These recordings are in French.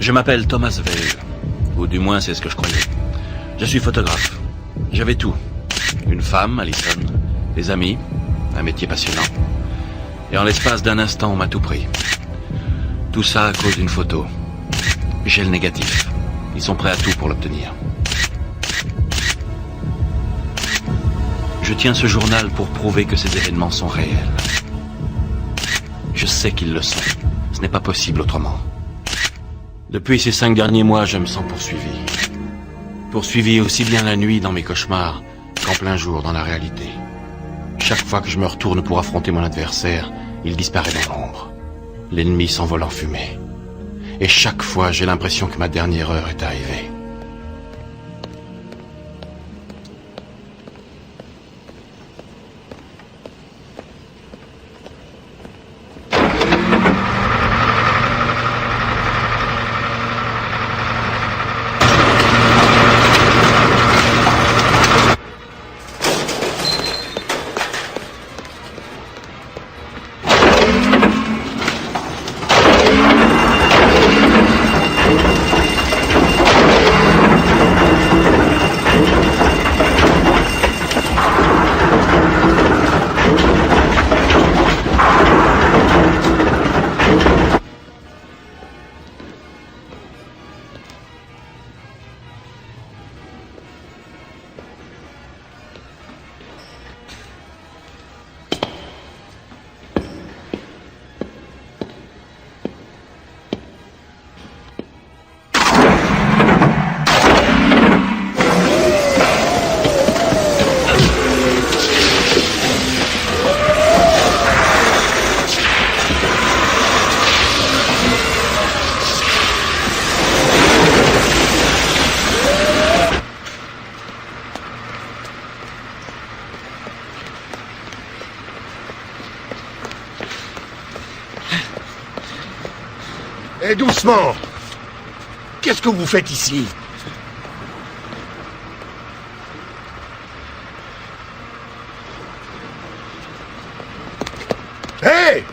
Je m'appelle Thomas Vale, ou du moins c'est ce que je croyais. Je suis photographe. J'avais tout. Une femme, Alison, des amis, un métier passionnant. Et en l'espace d'un instant, on m'a tout pris. Tout ça à cause d'une photo. J'ai le négatif. Ils sont prêts à tout pour l'obtenir. Je tiens ce journal pour prouver que ces événements sont réels. Je sais qu'ils le sont. Ce n'est pas possible autrement. Depuis ces 5 derniers mois, je me sens poursuivi. Poursuivi aussi bien la nuit dans mes cauchemars qu'en plein jour dans la réalité. Chaque fois que je me retourne pour affronter mon adversaire, il disparaît dans l'ombre. L'ennemi s'envole en fumée. Et chaque fois, j'ai l'impression que ma dernière heure est arrivée. Et doucement! Qu'est-ce que vous faites ici? Hé!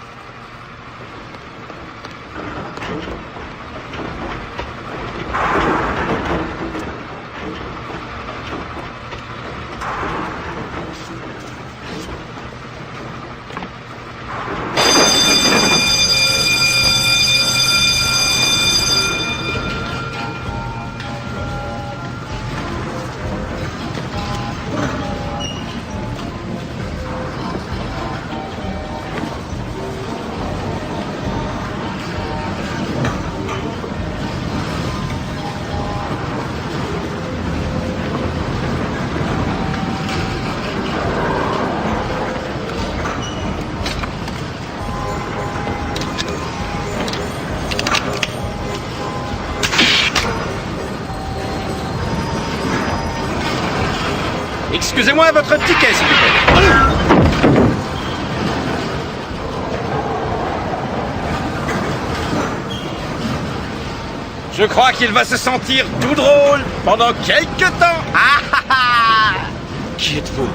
Excusez-moi, votre ticket, s'il vous plaît. Je crois qu'il va se sentir tout drôle pendant quelques temps. Qui êtes-vous?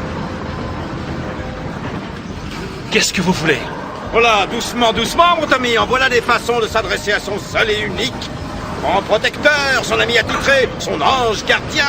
Qu'est-ce que vous voulez? Voilà, doucement, doucement, mon Tommy. En voilà des façons de s'adresser à son seul et unique grand protecteur, son ami attitré, son ange gardien.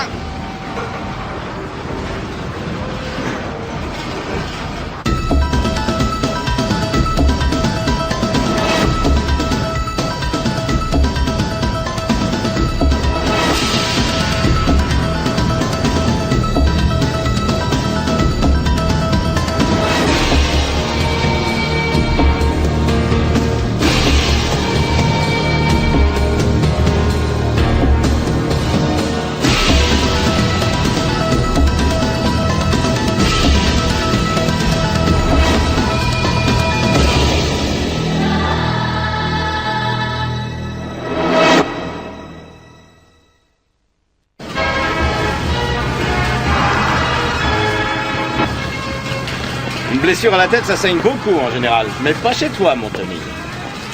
Une blessure à la tête, ça saigne beaucoup en général. Mais pas chez toi, mon Tommy.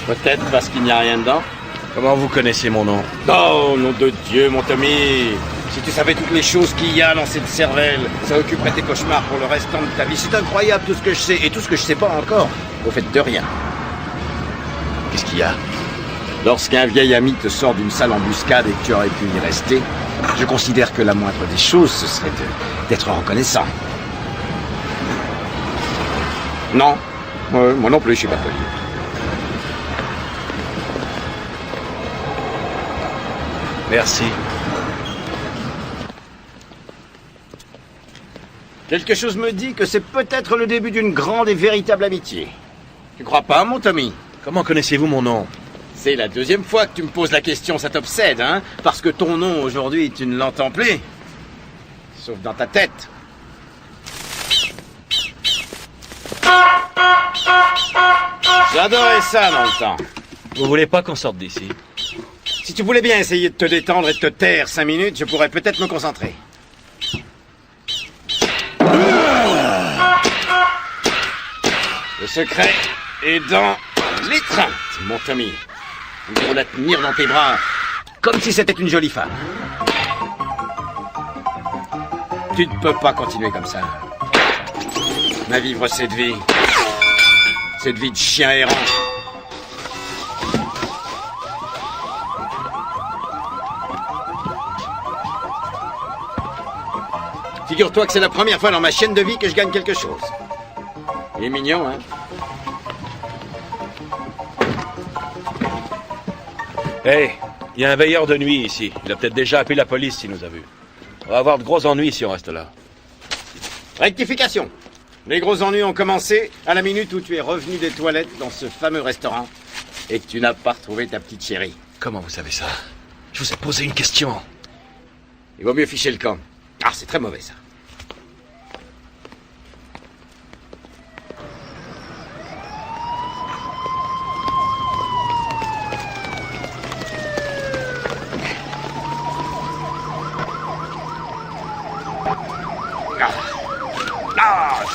Peut-être parce qu'il n'y a rien dedans. Comment vous connaissez mon nom? Oh, nom de Dieu, mon Tommy. Si tu savais toutes les choses qu'il y a dans cette cervelle, ça occuperait tes cauchemars pour le restant de ta vie. C'est incroyable tout ce que je sais et tout ce que je sais pas encore. Au fait de rien. Qu'est-ce qu'il y a? Lorsqu'un vieil ami te sort d'une sale embuscade et que tu aurais pu y rester, je considère que la moindre des choses, ce serait d'être reconnaissant. Non, moi non plus, je suis pas poli. Merci. Quelque chose me dit que c'est peut-être le début d'une grande et véritable amitié. Tu crois pas, mon Tommy? Comment connaissez-vous mon nom? C'est la deuxième fois que tu me poses la question, ça t'obsède, hein? Parce que ton nom, aujourd'hui, tu ne l'entends plus. Sauf dans ta tête. J'adorais ça dans le temps. Vous voulez pas qu'on sorte d'ici? Si tu voulais bien essayer de te détendre et de te taire 5 minutes, je pourrais peut-être me concentrer. Le secret est dans l'étreinte, mon Tommy. Il faut la tenir dans tes bras, comme si c'était une jolie femme. Tu ne peux pas continuer comme ça. À vivre cette vie de chien errant. Figure-toi que c'est la première fois dans ma chaîne de vie que je gagne quelque chose. Il est mignon, hein? Hey, il y a un veilleur de nuit ici. Il a peut-être déjà appelé la police s'il nous a vus. On va avoir de gros ennuis si on reste là. Rectification. Les gros ennuis ont commencé à la minute où tu es revenu des toilettes dans ce fameux restaurant et que tu n'as pas retrouvé ta petite chérie. Comment vous savez ça? Je vous ai posé une question. Il vaut mieux ficher le camp. Ah, c'est très mauvais, ça.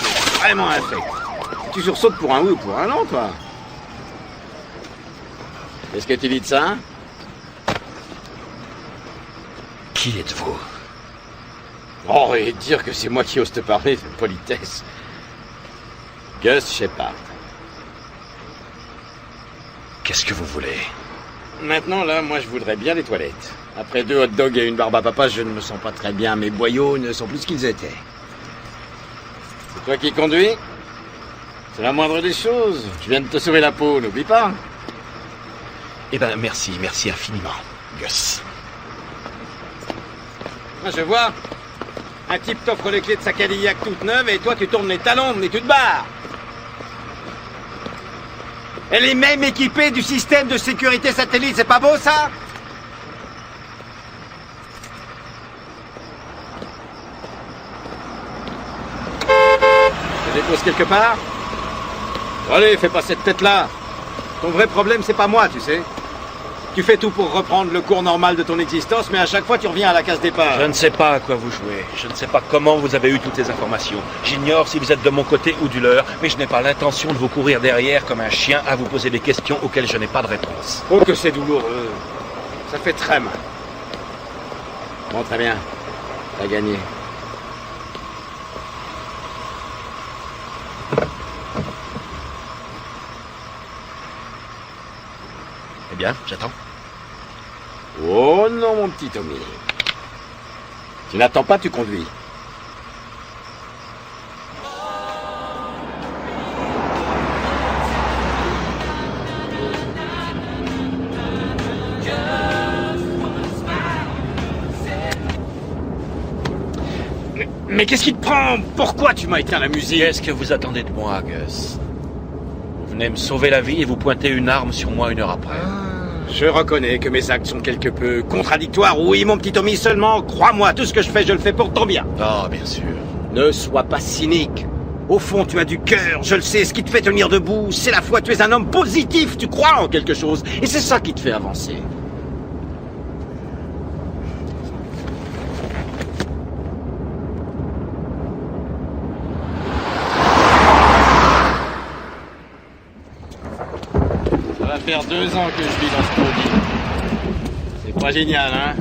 C'est vraiment infect. Tu sursautes pour un oui ou pour un non, toi? Qu'est-ce que tu dis de ça? Qui êtes-vous? Oh, et dire que c'est moi qui ose te parler de politesse. Gus Shepard. Qu'est-ce que vous voulez? Maintenant, là, moi, je voudrais bien les toilettes. Après 2 hot dogs et une barbe à papa, je ne me sens pas très bien. Mes boyaux ne sont plus ce qu'ils étaient. C'est toi qui conduis? C'est la moindre des choses. Je viens de te sauver la peau, n'oublie pas. Eh ben, merci infiniment, Gus. Ah, je vois. Un type t'offre les clés de sa Cadillac toute neuve et toi, tu tournes les talons et tu te barres. Elle est même équipée du système de sécurité satellite, c'est pas beau, ça? Je dépose quelque part? Allez, fais pas cette tête-là. Ton vrai problème, c'est pas moi, tu sais. Tu fais tout pour reprendre le cours normal de ton existence, mais à chaque fois, tu reviens à la case départ. Je ne sais pas à quoi vous jouez. Je ne sais pas comment vous avez eu toutes les informations. J'ignore si vous êtes de mon côté ou du leur, mais je n'ai pas l'intention de vous courir derrière comme un chien à vous poser des questions auxquelles je n'ai pas de réponse. Oh, que c'est douloureux. Ça fait très mal. Bon, très bien. T'as gagné. Eh bien, j'attends. Oh non, mon petit Tommy. Tu n'attends pas, tu conduis. Mais qu'est-ce qui te prend? Pourquoi tu m'as éteint la musique? Qu'est-ce que vous attendez de moi, Gus? Vous venez me sauver la vie et vous pointez une arme sur moi 1 heure après. Je reconnais que mes actes sont quelque peu contradictoires. Oui, mon petit Tommy, seulement, crois-moi, tout ce que je fais le fais pour ton bien. Ah, bien sûr. Ne sois pas cynique. Au fond, tu as du cœur, je le sais. Ce qui te fait tenir debout, c'est la foi. Tu es un homme positif, tu crois en quelque chose. Et c'est ça qui te fait avancer. Ça va faire 2 ans que je vis dans ce taudis. C'est pas génial, hein?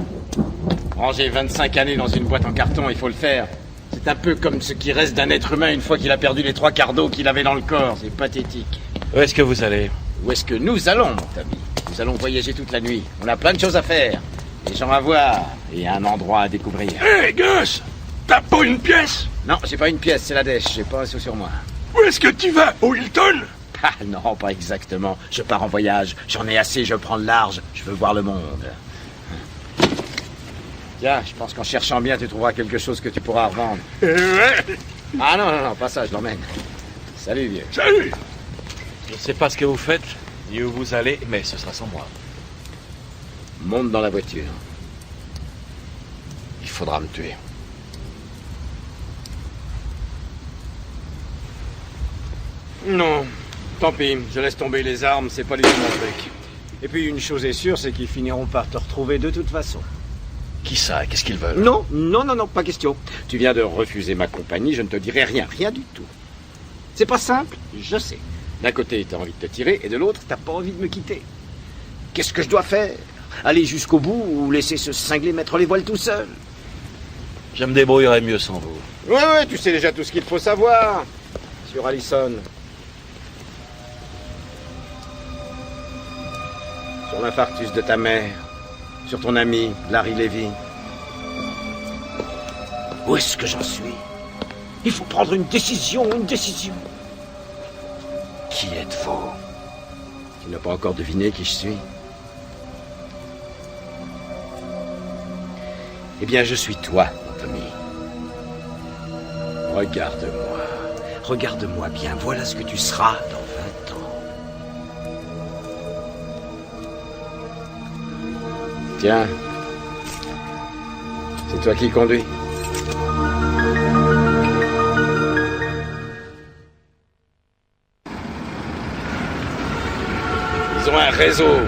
Ranger 25 années dans une boîte en carton, il faut le faire. C'est un peu comme ce qui reste d'un être humain une fois qu'il a perdu les 3 quarts d'eau qu'il avait dans le corps. C'est pathétique. Où est-ce que vous allez? Où est-ce que nous allons, mon ami? Nous allons voyager toute la nuit. On a plein de choses à faire. Des gens à voir et un endroit à découvrir. Hé, Gus! T'as pas une pièce? Non, j'ai pas une pièce, c'est la dèche. J'ai pas un sou sur moi. Où est-ce que tu vas? Au Hilton? Ah non, pas exactement. Je pars en voyage. J'en ai assez, je prends le large. Je veux voir le monde. Tiens, je pense qu'en cherchant bien, tu trouveras quelque chose que tu pourras revendre. Ouais. Ah non, pas ça, je l'emmène. Salut, vieux. Salut! Je ne sais pas ce que vous faites, ni où vous allez, mais ce sera sans moi. Monte dans la voiture. Il faudra me tuer. Non, tant pis. Je laisse tomber les armes, c'est pas du tout mon truc. Et puis, une chose est sûre, c'est qu'ils finiront par te retrouver de toute façon. Qui ça? Qu'est-ce qu'ils veulent? Non, pas question. Tu viens de refuser ma compagnie, je ne te dirai rien du tout. C'est pas simple, je sais. D'un côté, t'as envie de te tirer, et de l'autre, t'as pas envie de me quitter. Qu'est-ce que je dois faire? Aller jusqu'au bout ou laisser ce cinglé mettre les voiles tout seul? Je me débrouillerai mieux sans vous. Ouais, tu sais déjà tout ce qu'il faut savoir sur Allison. Sur l'infarctus de ta mère. Sur ton ami, Larry Levy. Où est-ce que j'en suis? Il faut prendre une décision. Qui êtes-vous? Tu n'as pas encore deviné qui je suis? Eh bien, je suis toi, mon Tommy. Regarde-moi bien. Voilà ce que tu seras dans 20 ans. Tiens, c'est toi qui conduis. Ils ont un réseau,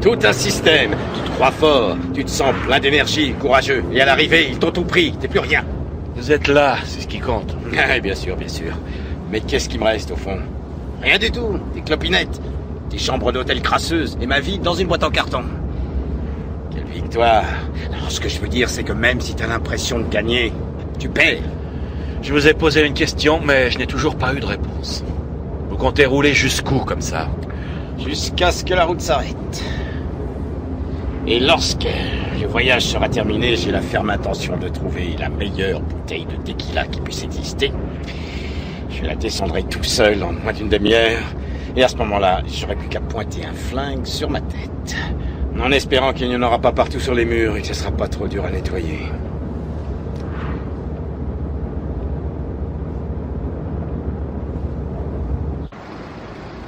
tout un système. Tu te crois fort, tu te sens plein d'énergie, courageux. Et à l'arrivée, ils t'ont tout pris, t'es plus rien. Vous êtes là, c'est ce qui compte. Ah, bien sûr. Mais qu'est-ce qui me reste au fond? Rien du tout. Des clopinettes, des chambres d'hôtel crasseuses et ma vie dans une boîte en carton. Quelle victoire. Alors, ce que je veux dire, c'est que même si t'as l'impression de gagner, tu perds. Je vous ai posé une question, mais je n'ai toujours pas eu de réponse. Vous comptez rouler jusqu'où, comme ça? Jusqu'à ce que la route s'arrête. Et lorsque le voyage sera terminé, j'ai la ferme intention de trouver la meilleure bouteille de tequila qui puisse exister. Je la descendrai tout seul en moins d'une demi-heure. Et à ce moment-là, j'aurai plus qu'à pointer un flingue sur ma tête. En espérant qu'il n'y en aura pas partout sur les murs et que ce sera pas trop dur à nettoyer.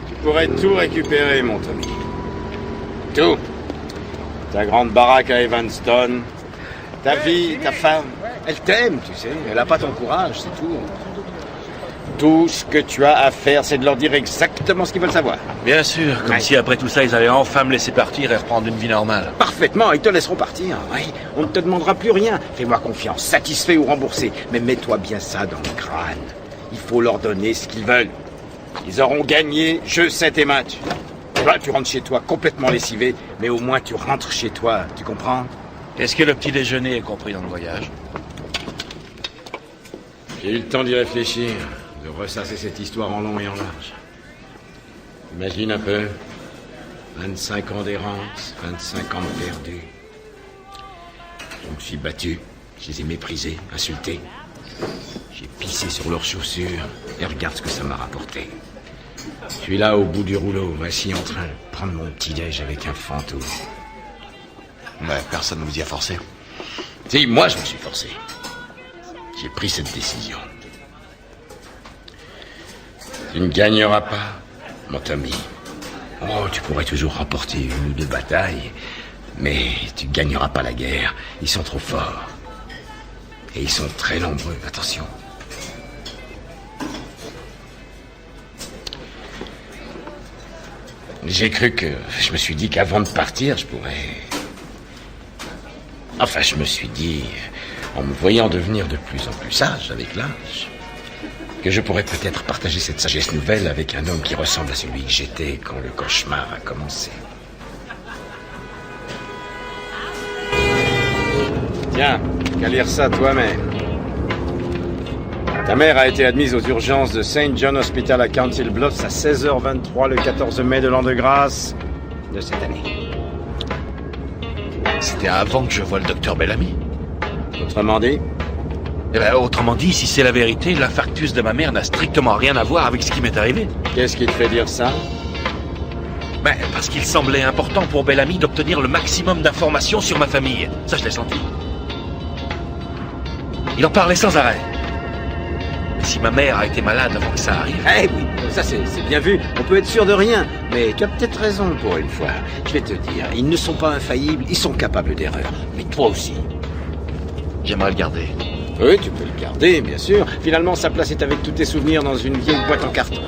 Tu pourrais tout récupérer, mon Tommy. Tout. Ta grande baraque à Evanston, ta vie, ta femme. Elle t'aime, tu sais. Elle n'a pas ton courage, c'est tout. Tout ce que tu as à faire, c'est de leur dire exactement ce qu'ils veulent savoir. Bien sûr, comme si après tout ça, ils allaient enfin me laisser partir et reprendre une vie normale. Parfaitement, ils te laisseront partir. Oui, on ne te demandera plus rien. Fais-moi confiance, satisfait ou remboursé. Mais mets-toi bien ça dans le crâne. Il faut leur donner ce qu'ils veulent. Ils auront gagné jeu 7 et match. Là, tu rentres chez toi complètement lessivé, mais au moins tu rentres chez toi, tu comprends? Est-ce que le petit déjeuner est compris dans le voyage? J'ai eu le temps d'y réfléchir, de ressasser cette histoire en long et en large. Imagine un peu, 25 ans d'errance, 25 ans de perdu. Je me suis battu, je les ai méprisés, insultés. J'ai pissé sur leurs chaussures, et regarde ce que ça m'a rapporté. Je suis là au bout du rouleau, assis en train de prendre mon petit-déj avec un fantôme. Mais personne ne vous y a forcé. Si, moi je me suis forcé. J'ai pris cette décision. Tu ne gagneras pas, mon Tommy. Oh, tu pourrais toujours remporter une ou deux batailles, mais tu ne gagneras pas la guerre. Ils sont trop forts. Et ils sont très nombreux, attention. J'ai cru que... Je me suis dit qu'avant de partir, je pourrais... Enfin, je me suis dit, en me voyant devenir de plus en plus sage avec l'âge, que je pourrais peut-être partager cette sagesse nouvelle avec un homme qui ressemble à celui que j'étais quand le cauchemar a commencé. Tiens, qu'à lire ça toi-même. Ta mère a été admise aux urgences de St. John Hospital à Council Bluffs à 16h23 le 14 mai de l'an de grâce de cette année. C'était avant que je voie le docteur Bellamy. Autrement dit, Eh ben, autrement dit, si c'est la vérité, l'infarctus de ma mère n'a strictement rien à voir avec ce qui m'est arrivé. qu'est-ce qui te fait dire ça? Ben, parce qu'il semblait important pour Bellamy d'obtenir le maximum d'informations sur ma famille. Ça, je l'ai senti. Il en parlait sans arrêt. Mais si ma mère a été malade avant que ça arrive... Eh oui, ça c'est bien vu. On peut être sûr de rien. Mais tu as peut-être raison pour une fois. Je vais te dire, ils ne sont pas infaillibles, ils sont capables d'erreurs. Mais toi aussi. J'aimerais le garder. Oui, tu peux le garder, bien sûr. Finalement, sa place est avec tous tes souvenirs dans une vieille boîte en carton.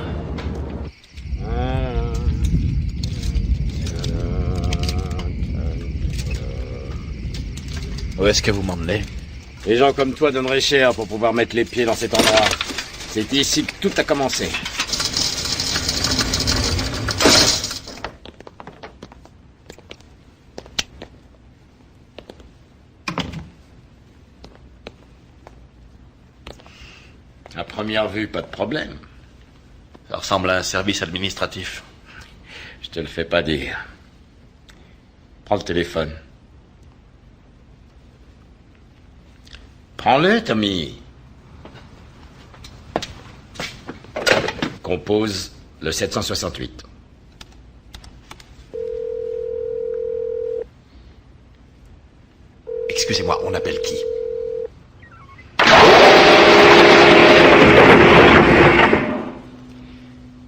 Où est-ce que vous m'emmenez? Les gens comme toi donneraient cher pour pouvoir mettre les pieds dans cet endroit. C'est ici que tout a commencé. À première vue, pas de problème. Ça ressemble à un service administratif. Je te le fais pas dire. Prends le téléphone. Prends-le, Tommy. Compose le 768. Excusez-moi, on appelle qui?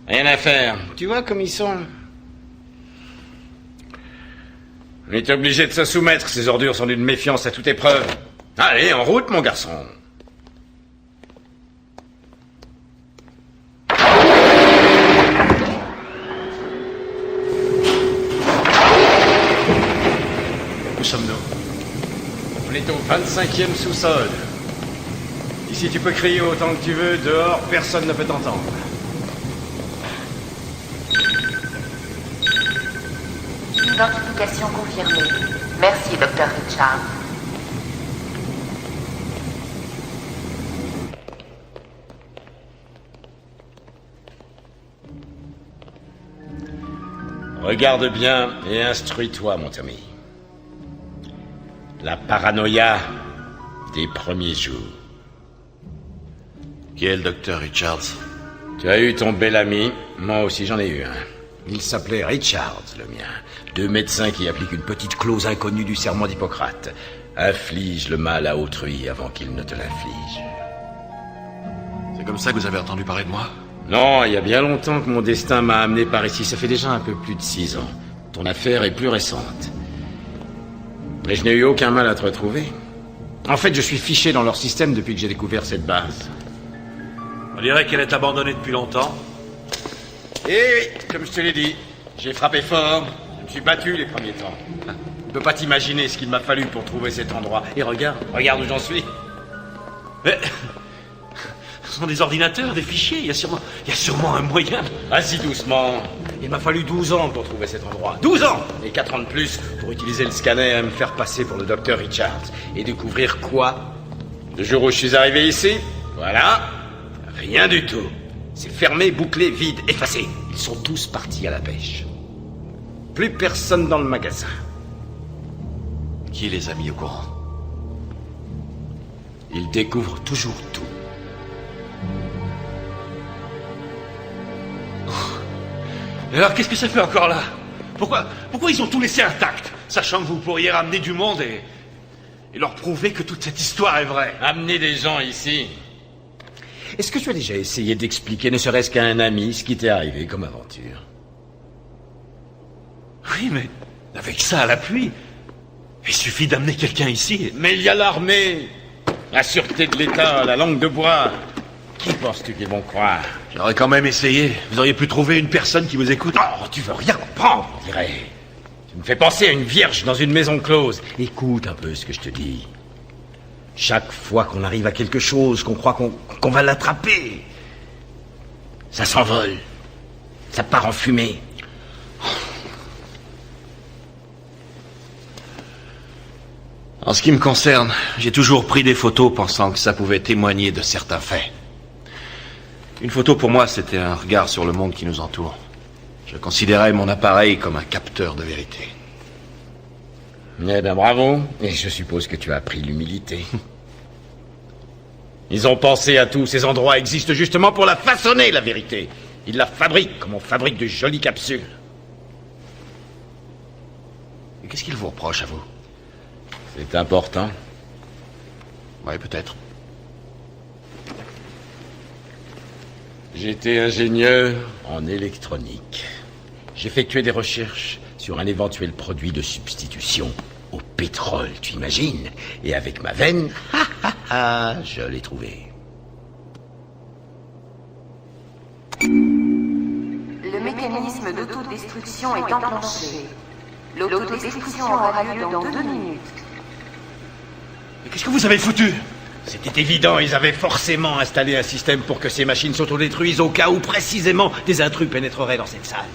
Rien à faire. Tu vois comme ils sont. On est obligé de se soumettre. Ces ordures sont d'une méfiance à toute épreuve. Allez, en route, mon garçon. Où sommes-nous? On est au 25e sous-sol. Ici, tu peux crier autant que tu veux. Dehors, personne ne peut t'entendre. Identification confirmée. Merci, Dr. Richard. Regarde bien et instruis-toi, mon Tommy. La paranoïa des premiers jours. Qui est le docteur Richards? Tu as eu ton bel ami, moi aussi j'en ai eu un. Il s'appelait Richards, le mien. 2 médecins qui appliquent une petite clause inconnue du serment d'Hippocrate. Inflige le mal à autrui avant qu'il ne te l'inflige. C'est comme ça que vous avez entendu parler de moi? Non, il y a bien longtemps que mon destin m'a amené par ici. Ça fait déjà un peu plus de 6 ans. Ton affaire est plus récente. Mais je n'ai eu aucun mal à te retrouver. En fait, je suis fiché dans leur système depuis que j'ai découvert cette base. On dirait qu'elle est abandonnée depuis longtemps. Et oui, comme je te l'ai dit, j'ai frappé fort. Je me suis battu les premiers temps. Tu peux pas t'imaginer ce qu'il m'a fallu pour trouver cet endroit. Et regarde où j'en suis. Mais... ce sont des ordinateurs, des fichiers, il y a sûrement un moyen. Vas-y doucement. Il m'a fallu 12 ans pour trouver cet endroit. 12 ans! Et 4 ans de plus pour utiliser le scanner et me faire passer pour le docteur Richards. Et découvrir quoi? Le jour où je suis arrivé ici, voilà, rien du tout. C'est fermé, bouclé, vide, effacé. Ils sont tous partis à la pêche. Plus personne dans le magasin. Qui les a mis au courant? Ils découvrent toujours tout. Et alors, qu'est-ce que ça fait encore là? Pourquoi ils ont tout laissé intact, sachant que vous pourriez ramener du monde et leur prouver que toute cette histoire est vraie? Amener des gens ici. Est-ce que tu as déjà essayé d'expliquer, ne serait-ce qu'à un ami, ce qui t'est arrivé comme aventure? Oui, mais avec ça à l'appui, il suffit d'amener quelqu'un ici. Mais il y a l'armée, la sûreté de l'État, la langue de bois. Qui penses-tu qu'ils vont croire? J'aurais quand même essayé. Vous auriez pu trouver une personne qui vous écoute. Oh, tu veux rien comprendre, on dirait. Tu me fais penser à une vierge dans une maison close. Écoute un peu ce que je te dis. Chaque fois qu'on arrive à quelque chose, qu'on croit qu'on va l'attraper, ça s'envole. Ça part en fumée. En ce qui me concerne, j'ai toujours pris des photos pensant que ça pouvait témoigner de certains faits. Une photo pour moi, c'était un regard sur le monde qui nous entoure. Je considérais mon appareil comme un capteur de vérité. Eh ben bravo, et je suppose que tu as appris l'humilité. Ils ont pensé à tout, ces endroits existent justement pour la façonner, la vérité. Ils la fabriquent comme on fabrique de jolies capsules. Et qu'est-ce qu'ils vous reprochent à vous? C'est important. Oui, peut-être. J'étais ingénieur en électronique. J'effectuais des recherches sur un éventuel produit de substitution au pétrole, tu imagines? Et avec ma veine, je l'ai trouvé. Le mécanisme d'autodestruction est enclenché. L'autodestruction aura lieu dans 2 minutes. Mais qu'est-ce que vous avez foutu? C'était évident, ils avaient forcément installé un système pour que ces machines s'autodétruisent au cas où précisément des intrus pénétreraient dans cette salle.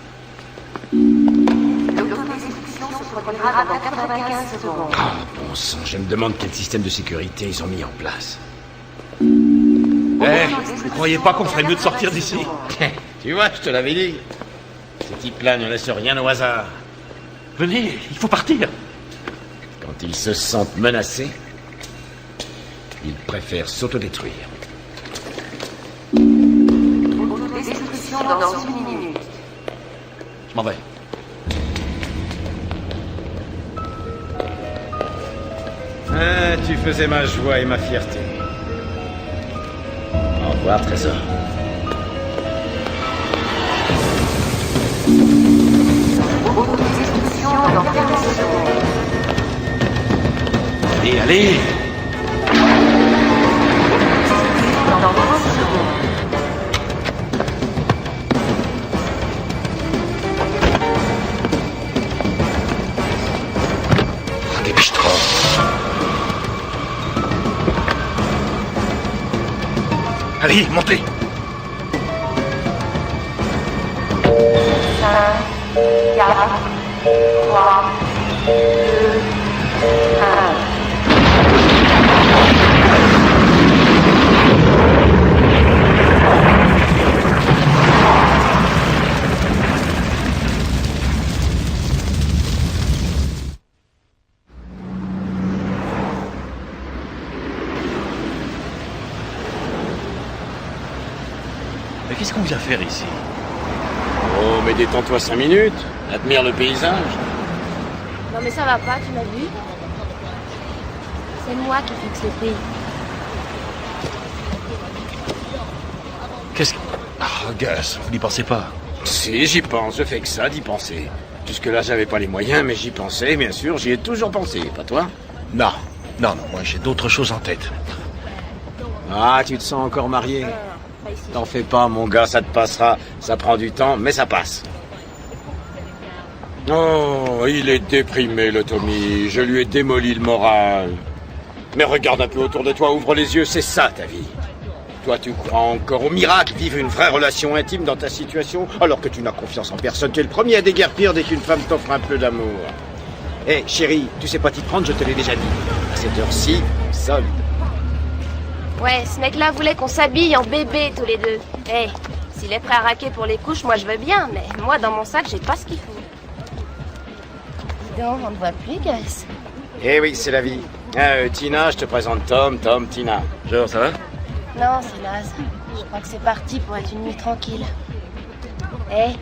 L'autodestruction se produira dans 95 secondes. Ah, bon sang, je me demande quel système de sécurité ils ont mis en place. Vous croyez pas qu'on ferait mieux de sortir d'ici? Tu vois, je te l'avais dit. Ces types-là ne laissent rien au hasard. Venez, il faut partir. Quand ils se sentent menacés, ils préfèrent s'autodétruire. Autodestruction dans 1 minute. Je m'en vais. Ah, tu faisais ma joie et ma fierté. Au revoir, trésor. Autodestruction dans 15 secondes. Allez, allez. Dans 30 secondes. Dépêche-toi. Allez, montez. 5, 4, 3, 2, 1. Mais qu'est-ce qu'on vient faire ici? Oh, mais détends-toi 5 minutes. Admire le paysage. Non mais ça va pas, tu m'as vu? C'est moi qui fixe le prix. Qu'est-ce que... Ah, Gus, vous n'y pensez pas? Si, j'y pense. Je fais que ça, d'y penser. Jusque-là, j'avais pas les moyens, mais j'y pensais, bien sûr. J'y ai toujours pensé, pas toi? Non, non, moi j'ai d'autres choses en tête. Ah, tu te sens encore marié? T'en fais pas, mon gars, ça te passera. Ça prend du temps, mais ça passe. Oh, il est déprimé, le Tommy. Je lui ai démoli le moral. Mais regarde un peu autour de toi, ouvre les yeux, c'est ça ta vie. Toi, tu crois encore au miracle, vivre une vraie relation intime dans ta situation, alors que tu n'as confiance en personne. Tu es le premier à déguerpir dès qu'une femme t'offre un peu d'amour. Hé, chérie, tu sais pas t'y prendre, je te l'ai déjà dit. À cette heure-ci, seul. Ouais, ce mec-là voulait qu'on s'habille en bébé tous les deux. Hey, s'il est prêt à raquer pour les couches, moi je veux bien, mais moi dans mon sac, j'ai pas ce qu'il faut. Dis donc, on ne voit plus, Gus. Eh oui, c'est la vie. Tina, je te présente Tom, Tina. Genre, ça va? Non, c'est naze. Je crois que c'est parti pour être une nuit tranquille. Hey,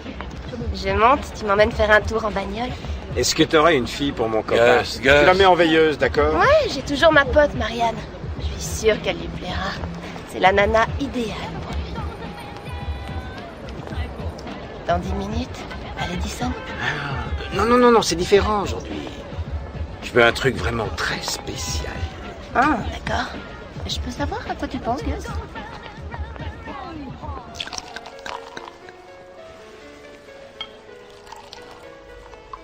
je monte, tu m'emmènes faire un tour en bagnole? Est-ce que t'aurais une fille pour mon copain? Gus. Tu la mets en veilleuse, d'accord? Ouais, j'ai toujours ma pote, Marianne. Je suis sûre qu'elle lui plaira. C'est la nana idéale pour lui. Dans 10 minutes, à l'Edison. Non, c'est différent aujourd'hui. Je veux un truc vraiment très spécial. Ah, d'accord. Je peux savoir à quoi tu penses, Gus?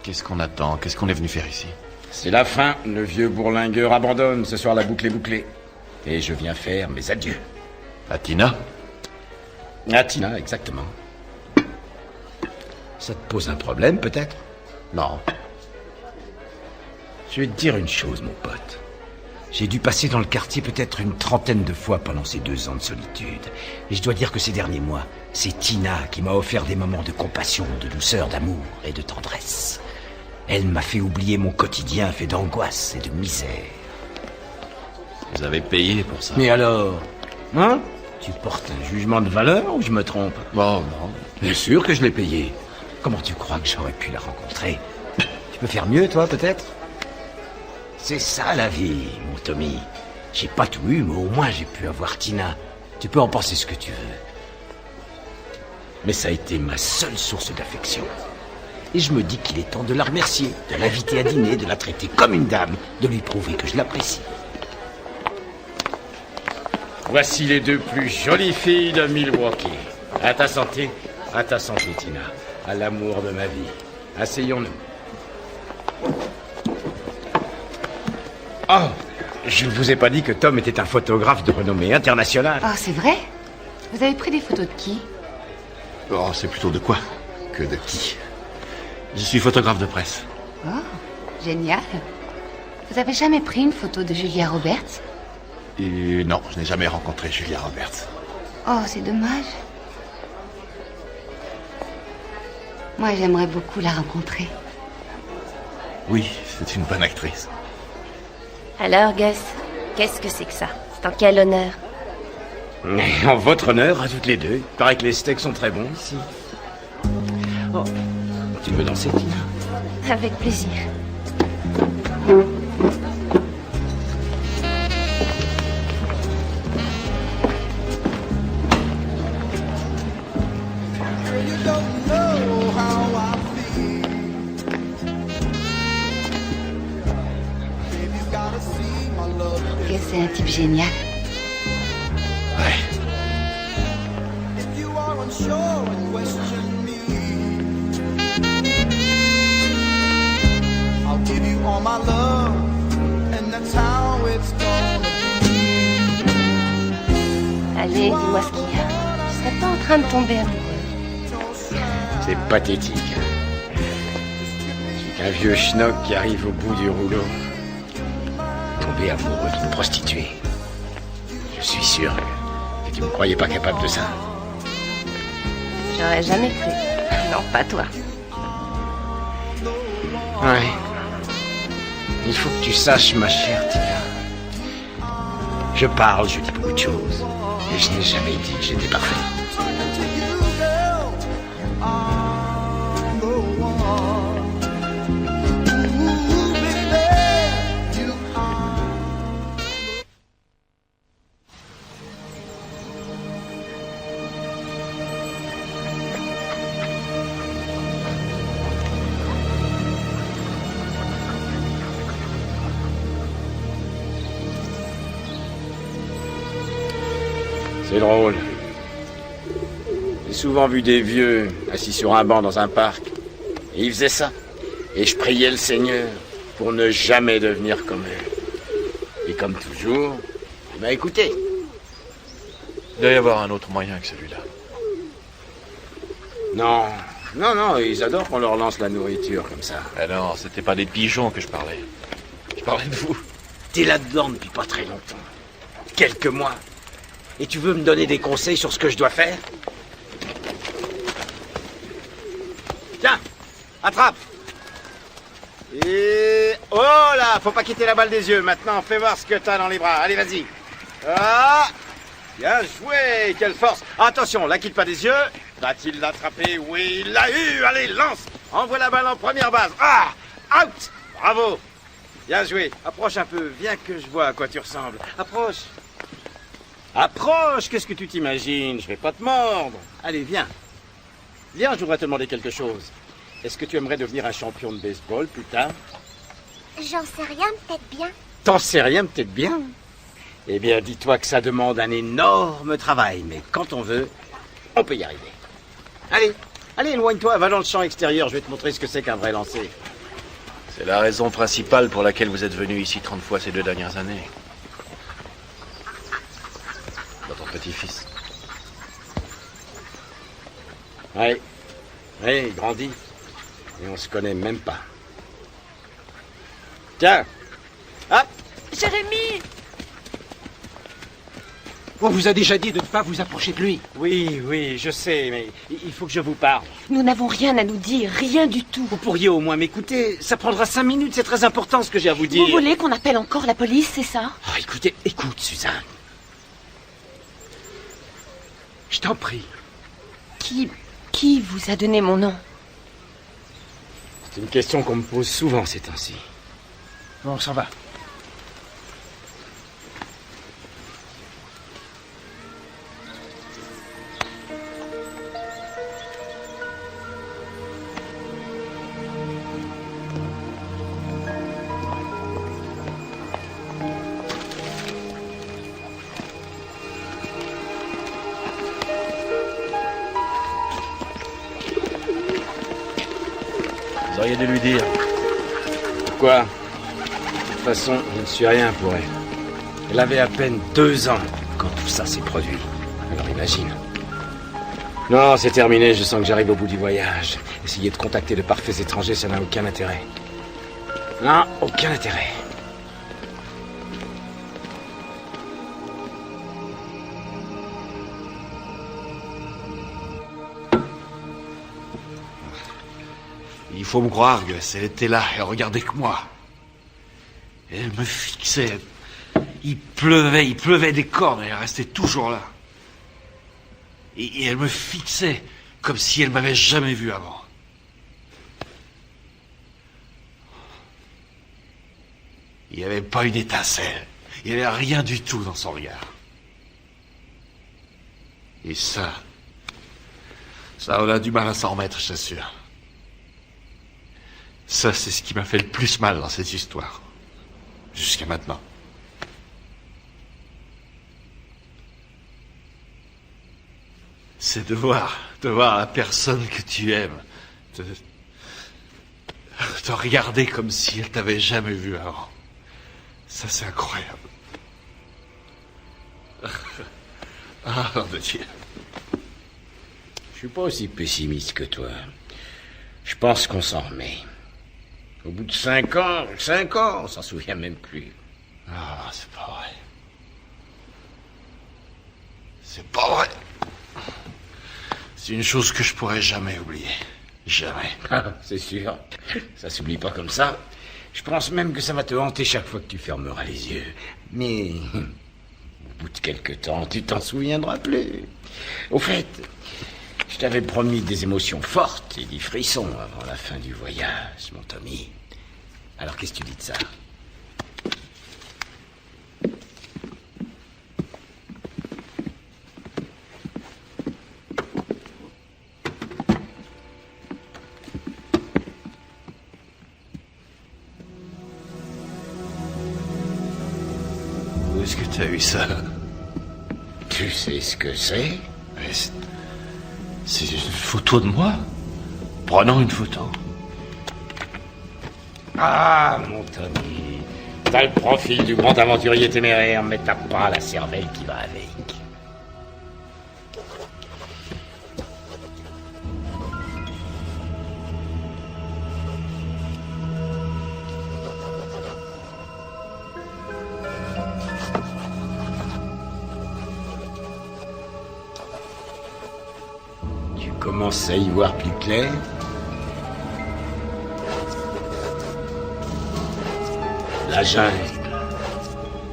Qu'est-ce qu'on attend? Qu'est-ce qu'on est venu faire ici? C'est la fin. Le vieux bourlingueur abandonne. Ce soir, la boucle est bouclée. Et je viens faire mes adieux. À Tina? À Tina, exactement. Ça te pose un problème, peut-être? Non. Je vais te dire une chose, mon pote. J'ai dû passer dans le quartier peut-être une trentaine de fois pendant ces 2 ans de solitude. Et je dois dire que ces derniers mois, c'est Tina qui m'a offert des moments de compassion, de douceur, d'amour et de tendresse. Elle m'a fait oublier mon quotidien fait d'angoisse et de misère. Vous avez payé pour ça. Mais alors, hein? Tu portes un jugement de valeur ou je me trompe? Bon, non. Bien sûr que je l'ai payé. Comment tu crois que j'aurais pu la rencontrer? Tu peux faire mieux, toi, peut-être? C'est ça, la vie, mon Tommy. J'ai pas tout eu, mais au moins j'ai pu avoir Tina. Tu peux en penser ce que tu veux. Mais ça a été ma seule source d'affection. Et je me dis qu'il est temps de la remercier, de l'inviter à dîner, de la traiter comme une dame, de lui prouver que je l'apprécie. Voici les 2 plus jolies filles de Milwaukee. À ta santé, Tina. À l'amour de ma vie. Asseyons-nous. Oh, je ne vous ai pas dit que Tom était un photographe de renommée internationale. Oh, c'est vrai? Vous avez pris des photos de qui? Oh, c'est plutôt de quoi que de qui? Je suis photographe de presse. Oh, génial. Vous avez jamais pris une photo de Julia Roberts? Et non, je n'ai jamais rencontré Julia Roberts. Oh, c'est dommage. Moi, j'aimerais beaucoup la rencontrer. Oui, c'est une bonne actrice. Alors, Gus, qu'est-ce que c'est que ça? C'est en quel honneur? En votre honneur, à toutes les 2. Il paraît que les steaks sont très bons ici. Oh, tu veux danser, Tina? Avec plaisir. Que c'est un type génial. Ouais. Allez, dis-moi ce qu'il y a. Tu serais pas en train de tomber amoureux? C'est pathétique. Je suis qu'un vieux schnock qui arrive au bout du rouleau. Tomber amoureux d'une prostituée. Je suis sûr que tu me croyais pas capable de ça. J'aurais jamais cru. Non, pas toi. Ouais. Il faut que tu saches, ma chère Tina. Je parle, je dis beaucoup de choses. Et je n'ai jamais dit que j'étais parfait. C'est drôle. J'ai souvent vu des vieux assis sur un banc dans un parc. Et ils faisaient ça. Et je priais le Seigneur pour ne jamais devenir comme eux. Et comme toujours, il m'a écouté. Il doit y avoir un autre moyen que celui-là. Non, ils adorent qu'on leur lance la nourriture comme ça. Ah non, c'était pas des pigeons que je parlais. Je parlais de vous. T'es là-dedans depuis pas très longtemps. Quelques mois. Et tu veux me donner des conseils sur ce que je dois faire? Tiens, attrape. Et... oh là, faut pas quitter la balle des yeux. Maintenant, fais voir ce que t'as dans les bras. Allez, vas-y. Ah, bien joué, quelle force. Attention, la quitte pas des yeux. Va-t-il l'attraper? Oui, il l'a eu. Allez, lance. Envoie la balle en première base. Ah, out. Bravo. Bien joué. Approche un peu. Viens que je vois à quoi tu ressembles. Approche. Approche. Qu'est-ce que tu t'imagines? Je vais pas te mordre. Allez, viens. Viens, je voudrais te demander quelque chose. Est-ce que tu aimerais devenir un champion de baseball plus tard? J'en sais rien, peut-être bien. T'en sais rien, peut-être bien. Eh bien, dis-toi que ça demande un énorme travail, mais quand on veut, on peut y arriver. Allez, éloigne-toi, va dans le champ extérieur, je vais te montrer ce que c'est qu'un vrai lancer. C'est la raison principale pour laquelle vous êtes venu ici 30 fois ces 2 dernières années. Votre petit-fils. Oui, il grandit. Et on se connaît même pas. Tiens. Hop. Jérémy! On vous a déjà dit de ne pas vous approcher de lui. Oui, je sais, mais il faut que je vous parle. Nous n'avons rien à nous dire, rien du tout. Vous pourriez au moins m'écouter. Ça prendra 5 minutes, c'est très important ce que j'ai à vous dire. Vous voulez qu'on appelle encore la police, c'est ça? Ah, écoute, Suzanne. Je t'en prie. Qui vous a donné mon nom? C'est une question qu'on me pose souvent ces temps-ci. Bon, on s'en va. Vous auriez dû lui dire. Pourquoi? De toute façon, je ne suis rien pour elle. Elle avait à peine 2 ans quand tout ça s'est produit. Alors imagine. Non, c'est terminé, je sens que j'arrive au bout du voyage. Essayer de contacter de parfaits étrangers, ça n'a aucun intérêt. Non, aucun intérêt. Il faut me croire que elle était là, elle regardait que moi. Elle me fixait. Il pleuvait des cordes, elle restait toujours là. Et elle me fixait comme si elle m'avait jamais vu avant. Il n'y avait pas une étincelle. Il n'y avait rien du tout dans son regard. Et ça, on a du mal à s'en remettre, je t'assure. Ça, c'est ce qui m'a fait le plus mal dans cette histoire. Jusqu'à maintenant. C'est de voir la personne que tu aimes te regarder comme si elle t'avait jamais vu avant. Ça, c'est incroyable. Ah, nom de Dieu. Je suis pas aussi pessimiste que toi. Je pense qu'on s'en remet. Au bout de 5 ans, on s'en souvient même plus. Ah, c'est pas vrai. C'est pas vrai. C'est une chose que je pourrais jamais oublier. Jamais. Ah, c'est sûr. Ça s'oublie pas comme ça. Je pense même que ça va te hanter chaque fois que tu fermeras les yeux. Mais au bout de quelque temps, tu t'en souviendras plus. Au fait, je t'avais promis des émotions fortes et des frissons avant la fin du voyage, mon Tommy. Alors qu'est-ce que tu dis de ça? Où est-ce que tu as eu ça? Tu sais ce que c'est? Mais c'est une photo de moi, prenant une photo. Ah, mon Tommy, t'as le profil du grand aventurier téméraire, mais t'as pas la cervelle qui va avec. Tu commences à y voir plus clair? La jungle,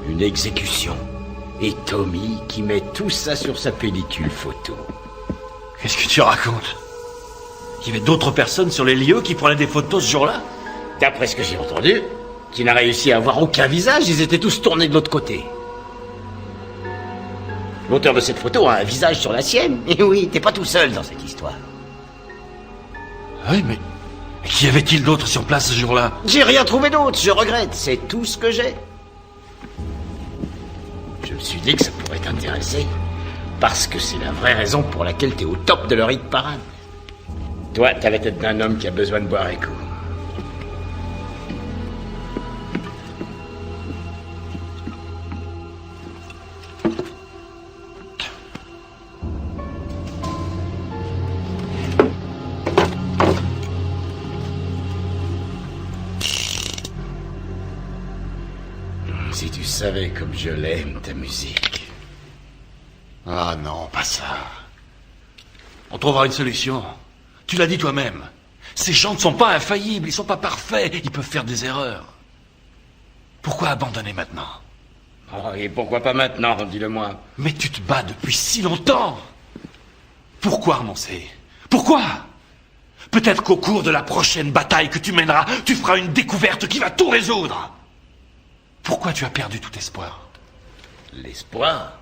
une exécution, et Tommy qui met tout ça sur sa pellicule photo. Qu'est-ce que tu racontes? Il y avait d'autres personnes sur les lieux qui prenaient des photos ce jour-là? D'après ce que j'ai entendu, tu n'as réussi à avoir aucun visage, ils étaient tous tournés de l'autre côté. L'auteur de cette photo a un visage sur la sienne. Et oui, t'es pas tout seul dans cette histoire. Oui, mais qu'y avait-il d'autre sur place ce jour-là? J'ai rien trouvé d'autre, je regrette, c'est tout ce que j'ai. Je me suis dit que ça pourrait t'intéresser, parce que c'est la vraie raison pour laquelle t'es au top de leur hit parade. Toi, t'as la tête d'un homme qui a besoin de boire un coup. Si tu savais comme je l'aime, ta musique. Ah non, pas ça. On trouvera une solution. Tu l'as dit toi-même. Ces gens ne sont pas infaillibles, ils sont pas parfaits, ils peuvent faire des erreurs. Pourquoi abandonner maintenant? Oh, et pourquoi pas maintenant, dis-le-moi. Mais tu te bats depuis si longtemps. Pourquoi renoncer? Pourquoi? Peut-être qu'au cours de la prochaine bataille que tu mèneras, tu feras une découverte qui va tout résoudre. Pourquoi tu as perdu tout espoir? L'espoir?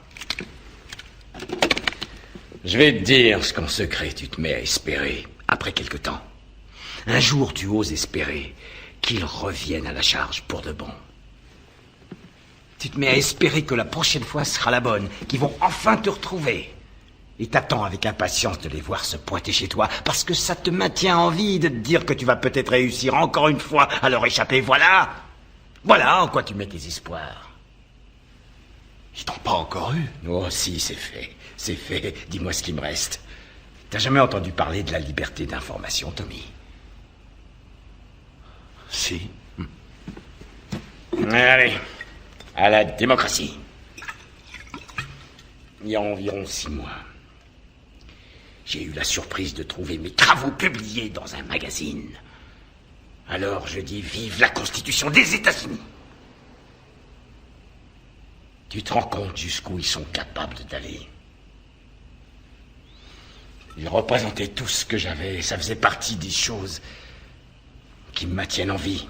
Je vais te dire ce qu'en secret tu te mets à espérer après quelque temps. Un jour, tu oses espérer qu'ils reviennent à la charge pour de bon. Tu te mets à espérer que la prochaine fois sera la bonne, qu'ils vont enfin te retrouver. Et t'attends avec impatience de les voir se pointer chez toi, parce que ça te maintient en vie de te dire que tu vas peut-être réussir encore une fois à leur échapper. Voilà! Voilà en quoi tu mets tes espoirs. Ils t'ont pas encore eu. Oh si, c'est fait. C'est fait. Dis-moi ce qui me reste. T'as jamais entendu parler de la liberté d'information, Tommy? Si. Allez, à la démocratie. Il y a environ 6 mois, j'ai eu la surprise de trouver mes travaux publiés dans un magazine. Alors je dis vive la Constitution des États-Unis. Tu te rends compte jusqu'où ils sont capables d'aller? Ils représentaient tout ce que j'avais, ça faisait partie des choses qui me maintiennent en vie.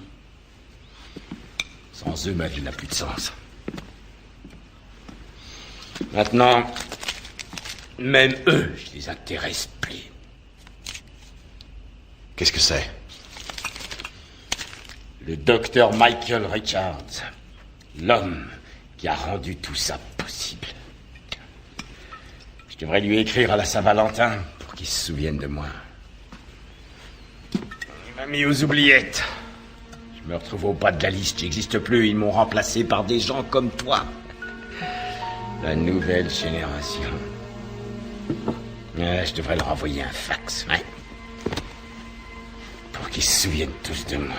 Sans eux, ma vie n'a plus de sens. Maintenant, même eux, je les intéresse plus. Qu'est-ce que c'est? Le docteur Michael Richards, l'homme qui a rendu tout ça possible. Je devrais lui écrire à la Saint-Valentin pour qu'il se souvienne de moi. Il m'a mis aux oubliettes. Je me retrouve au bas de la liste, j'existe plus. Ils m'ont remplacé par des gens comme toi. La nouvelle génération. Je devrais leur envoyer un fax, ouais. Pour qu'ils se souviennent tous de moi.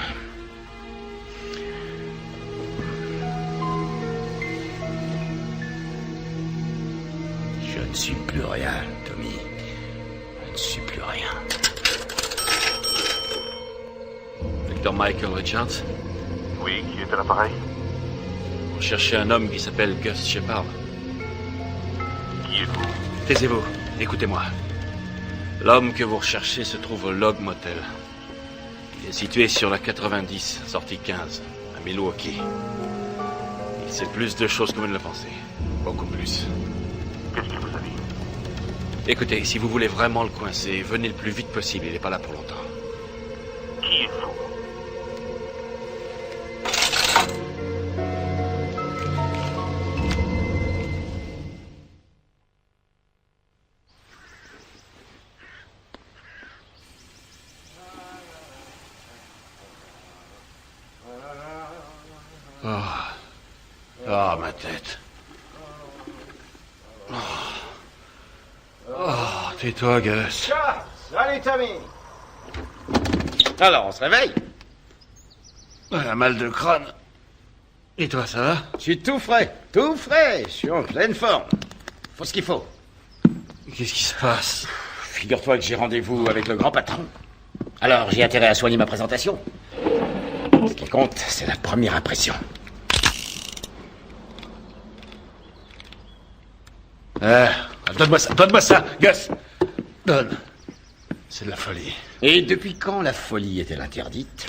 Je ne suis plus rien, Tommy. Je ne suis plus rien. Dr. Michael Richards? Oui, qui est à l'appareil? On cherchait un homme qui s'appelle Gus Shepard. Qui êtes-vous? Taisez-vous, écoutez-moi. L'homme que vous recherchez se trouve au Log Motel. Il est situé sur la 90, sortie 15, à Milwaukee. Il sait plus de choses que vous ne le pensez. Beaucoup plus. Qu'est-ce que vous avez? Écoutez, si vous voulez vraiment le coincer, venez le plus vite possible, il n'est pas là pour longtemps. Qui êtes-vous? Ah, ma tête. Oh, tais-toi, Gus. Salut, Tommy. Alors, on se réveille? Un mal de crâne. Et toi, ça va? Je suis tout frais, je suis en pleine forme. Faut ce qu'il faut. Qu'est-ce qui se passe? Figure-toi que j'ai rendez-vous avec le grand patron. Alors, j'ai intérêt à soigner ma présentation. Ce qui compte, c'est la première impression. Donne-moi ça, Gus. Donne. C'est de la folie. Et depuis quand la folie est-elle interdite?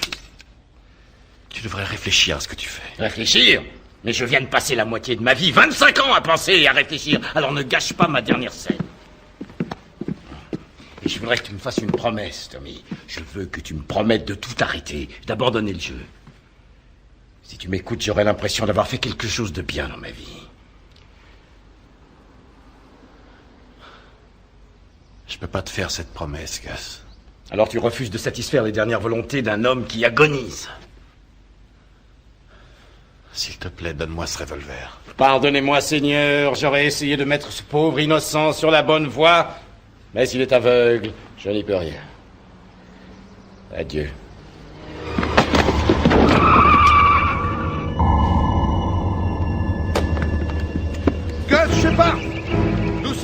Tu devrais réfléchir à ce que tu fais. Réfléchir? Mais je viens de passer la moitié de ma vie, 25 ans à penser et à réfléchir. Alors ne gâche pas ma dernière scène. Et je voudrais que tu me fasses une promesse, Tommy. Je veux que tu me promettes de tout arrêter, d'abandonner le jeu. Si tu m'écoutes, j'aurai l'impression d'avoir fait quelque chose de bien dans ma vie. Je peux pas te faire cette promesse, Gus. Alors tu refuses de satisfaire les dernières volontés d'un homme qui agonise. S'il te plaît, donne-moi ce revolver. Pardonnez-moi, Seigneur, j'aurais essayé de mettre ce pauvre innocent sur la bonne voie, mais s'il est aveugle, je n'y peux rien. Adieu.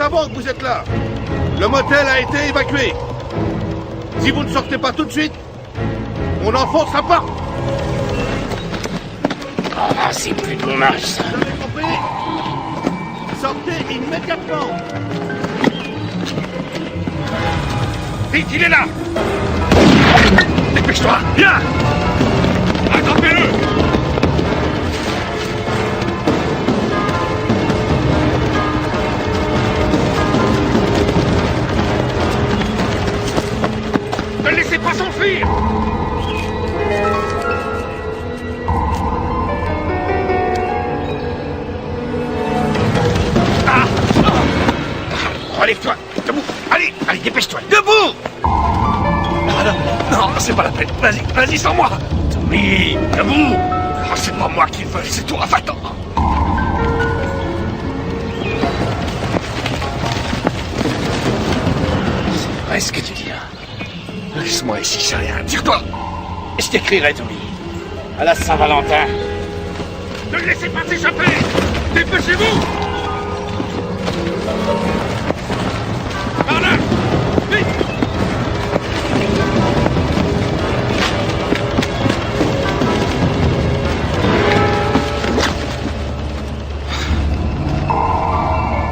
savons que vous êtes là. Le motel a été évacué. Si vous ne sortez pas tout de suite, on enfonce la porte. Ah, c'est plus de mon âge, ça. Vous avez compris? Sortez immédiatement. Vite, il est là. Dépêche-toi, viens. Attrapez-le. Ne laissez pas s'enfuir. Relève-toi, debout. Allez, allez, dépêche-toi, debout. Non, c'est pas la peine. Vas-y, sans moi. Tommy, debout. Ah, c'est pas moi qui le veux, c'est toi, va-t'en. C'est vrai ce que tu dis, hein. Laisse-moi ici, c'est rien. Tire-toi. Et je t'écrirai, Tommy. À la Saint-Valentin. Ne le laissez pas s'échapper. Dépêchez-vous. Par là. Vite.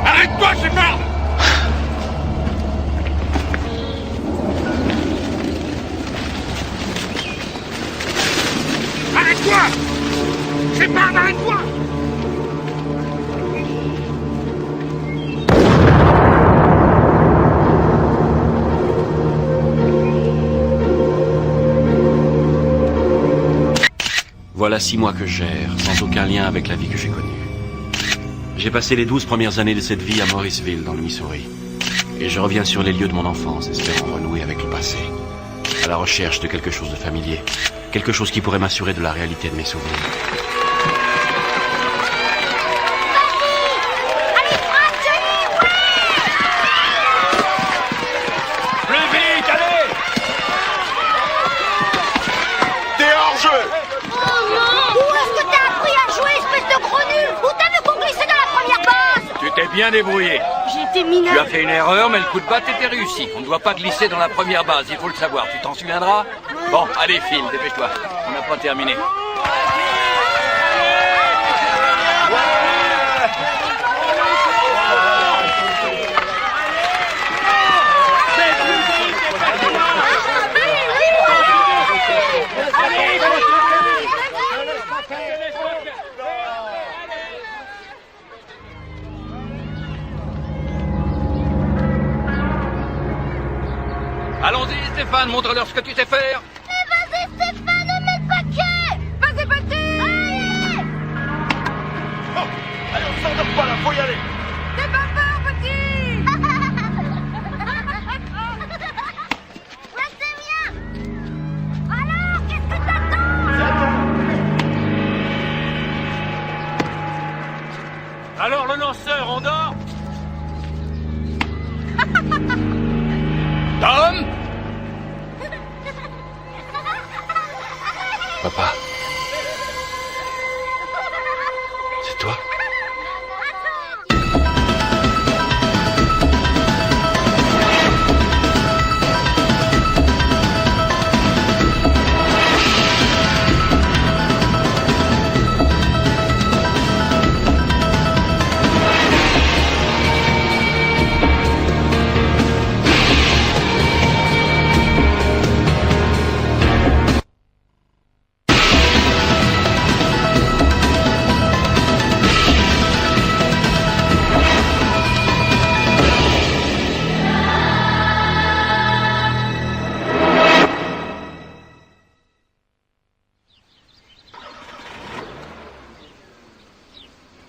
Arrête-toi, je parle. Arrête-toi. Je parle, arrête-toi. Voilà 6 mois que je gère, sans aucun lien avec la vie que j'ai connue. J'ai passé les 12 premières années de cette vie à Morrisville, dans le Missouri. Et je reviens sur les lieux de mon enfance, espérant renouer avec le passé. À la recherche de quelque chose de familier. Quelque chose qui pourrait m'assurer de la réalité de mes souvenirs. Plus vite, allez. T'es hors jeu. Où est-ce que t'as appris à jouer, espèce de gros nul? Où t'as vu qu'on glissait dans la première base? Tu t'es bien débrouillé. J'étais mineur. Tu as fait une erreur, mais le coup de batte était réussi. On ne doit pas glisser dans la première base, il faut le savoir. Tu t'en souviendras? Bon, allez, file, dépêche-toi. On n'a pas terminé. Allons-y, Stéphane, montre-leur ce que tu sais faire. Mais vas-y, Stéphane, mets le paquet. Vas-y, petit. Allez. Oh, allez, on s'endort pas là, faut y aller. T'es pas peur, petit. Ouais, c'est bien. Alors, qu'est-ce que t'attends? Alors, le lanceur, on dort? Tom? Papa. C'est toi?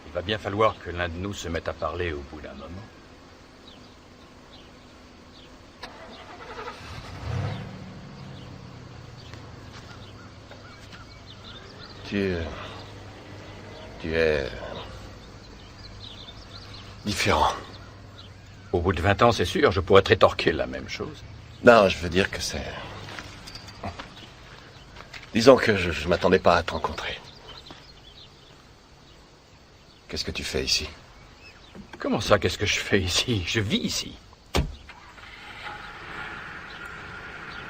Il va bien falloir que l'un de nous se mette à parler au bout d'un moment. Tu es différent. Au bout de 20 ans, c'est sûr, je pourrais te rétorquer la même chose. Non, je veux dire que c'est... Disons que je m'attendais pas à te rencontrer. Qu'est-ce que tu fais ici? Comment ça, qu'est-ce que je fais ici? Je vis ici.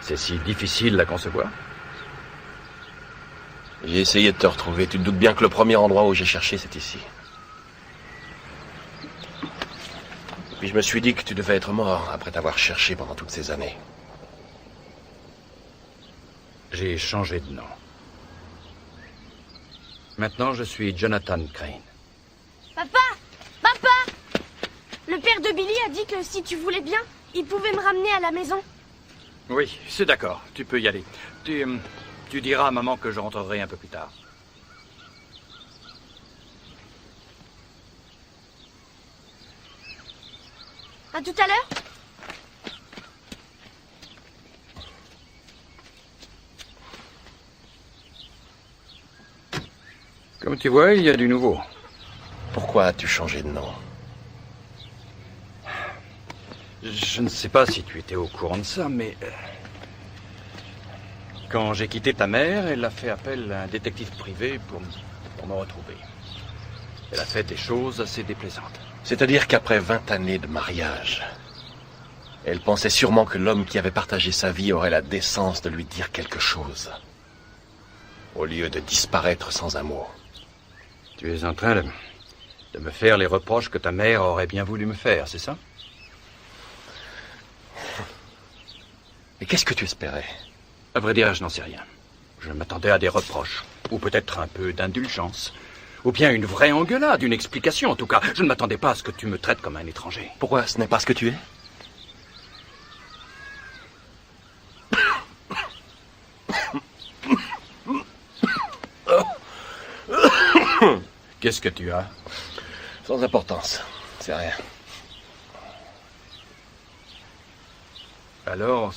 C'est si difficile à concevoir? J'ai essayé de te retrouver. Tu te doutes bien que le premier endroit où j'ai cherché, c'est ici. Et puis je me suis dit que tu devais être mort après t'avoir cherché pendant toutes ces années. J'ai changé de nom. Maintenant, je suis Jonathan Crane. Papa! Papa! Le père de Billy a dit que si tu voulais bien, il pouvait me ramener à la maison. Oui, c'est d'accord. Tu peux y aller. Tu diras à maman que je rentrerai un peu plus tard. À tout à l'heure? Comme tu vois, il y a du nouveau. Pourquoi as-tu changé de nom? Je ne sais pas si tu étais au courant de ça, mais... Quand j'ai quitté ta mère, elle a fait appel à un détective privé pour me retrouver. Elle a fait des choses assez déplaisantes. C'est-à-dire qu'après 20 années de mariage, elle pensait sûrement que l'homme qui avait partagé sa vie aurait la décence de lui dire quelque chose, au lieu de disparaître sans un mot. Tu es en train de me faire les reproches que ta mère aurait bien voulu me faire, c'est ça? Et qu'est-ce que tu espérais? À vrai dire, je n'en sais rien. Je m'attendais à des reproches, ou peut-être un peu d'indulgence, ou bien une vraie engueulade, une explication en tout cas. Je ne m'attendais pas à ce que tu me traites comme un étranger. Pourquoi ce n'est pas ce que tu es? Qu'est-ce que tu as? Sans importance, c'est rien. Alors,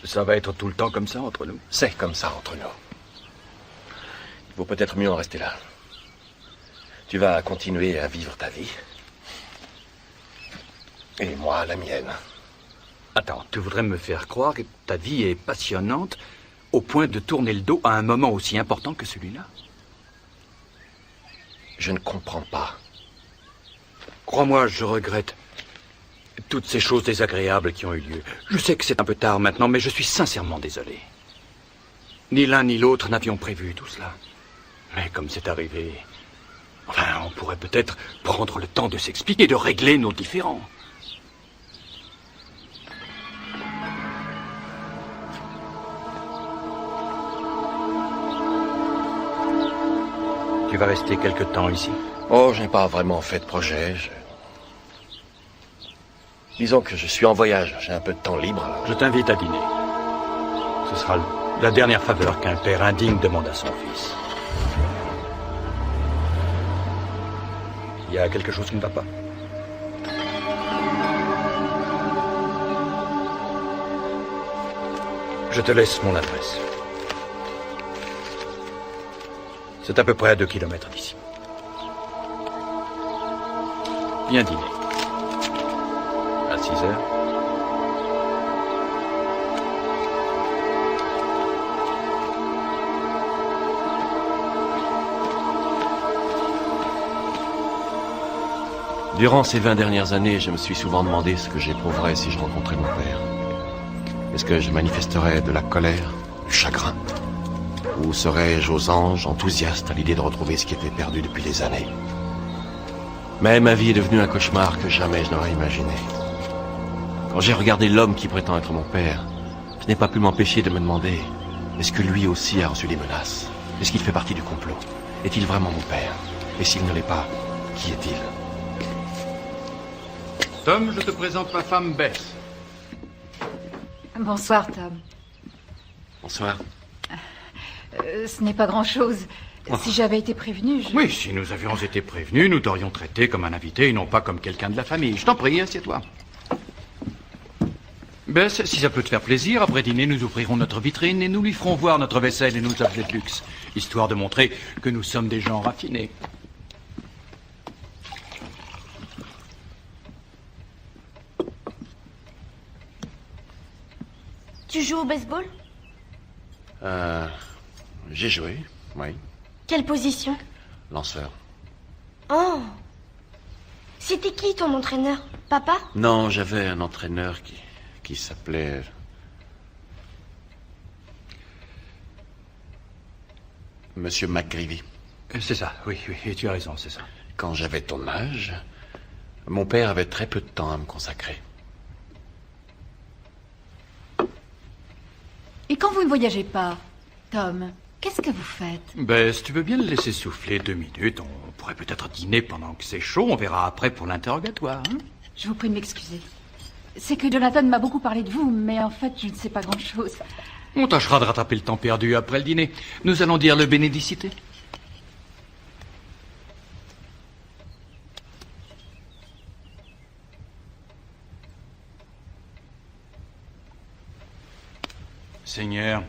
ça va être tout le temps comme ça entre nous? C'est comme ça entre nous. Il vaut peut-être mieux en rester là. Tu vas continuer à vivre ta vie. Et moi, la mienne. Attends, tu voudrais me faire croire que ta vie est passionnante au point de tourner le dos à un moment aussi important que celui-là? Je ne comprends pas. Crois-moi, je regrette toutes ces choses désagréables qui ont eu lieu. Je sais que c'est un peu tard maintenant, mais je suis sincèrement désolé. Ni l'un ni l'autre n'avions prévu tout cela. Mais comme c'est arrivé, enfin, on pourrait peut-être prendre le temps de s'expliquer, de régler nos différends. Tu vas rester quelque temps ici? Oh, je n'ai pas vraiment fait de projet. Disons que je suis en voyage. J'ai un peu de temps libre. Alors... Je t'invite à dîner. Ce sera la dernière faveur qu'un père indigne demande à son fils. Il y a quelque chose qui ne va pas? Je te laisse mon adresse. C'est à peu près à 2 kilomètres d'ici. Viens dîner. À 6 heures. Durant ces 20 dernières années, je me suis souvent demandé ce que j'éprouverais si je rencontrais mon père. Est-ce que je manifesterais de la colère, du chagrin? Ou serais-je aux anges, enthousiaste à l'idée de retrouver ce qui était perdu depuis des années? Mais ma vie est devenue un cauchemar que jamais je n'aurais imaginé. Quand j'ai regardé l'homme qui prétend être mon père, je n'ai pas pu m'empêcher de me demander, est-ce que lui aussi a reçu des menaces? Est-ce qu'il fait partie du complot? Est-il vraiment mon père? Et s'il ne l'est pas, qui est-il? Tom, je te présente ma femme Beth. Bonsoir, Tom. Bonsoir. Ce n'est pas grand-chose. Si j'avais été prévenue, je... Oui, si nous avions été prévenus, nous t'aurions traité comme un invité et non pas comme quelqu'un de la famille. Je t'en prie, assieds-toi. Bess, si ça peut te faire plaisir, après dîner, nous ouvrirons notre vitrine et nous lui ferons voir notre vaisselle et nos objets de luxe, histoire de montrer que nous sommes des gens raffinés. Tu joues au baseball? J'ai joué, oui. Quelle position? Lanceur. Oh. C'était qui ton entraîneur? Papa? Non, j'avais un entraîneur qui s'appelait... Monsieur McGreevy. C'est ça, oui, et tu as raison, c'est ça. Quand j'avais ton âge, mon père avait très peu de temps à me consacrer. Et quand vous ne voyagez pas, Tom, qu'est-ce que vous faites? Ben, si tu veux bien le laisser souffler 2 minutes, on pourrait peut-être dîner pendant que c'est chaud, on verra après pour l'interrogatoire, hein? Je vous prie de m'excuser. C'est que Jonathan m'a beaucoup parlé de vous, mais en fait, je ne sais pas grand-chose. On tâchera de rattraper le temps perdu après le dîner. Nous allons dire le bénédicité. Seigneur,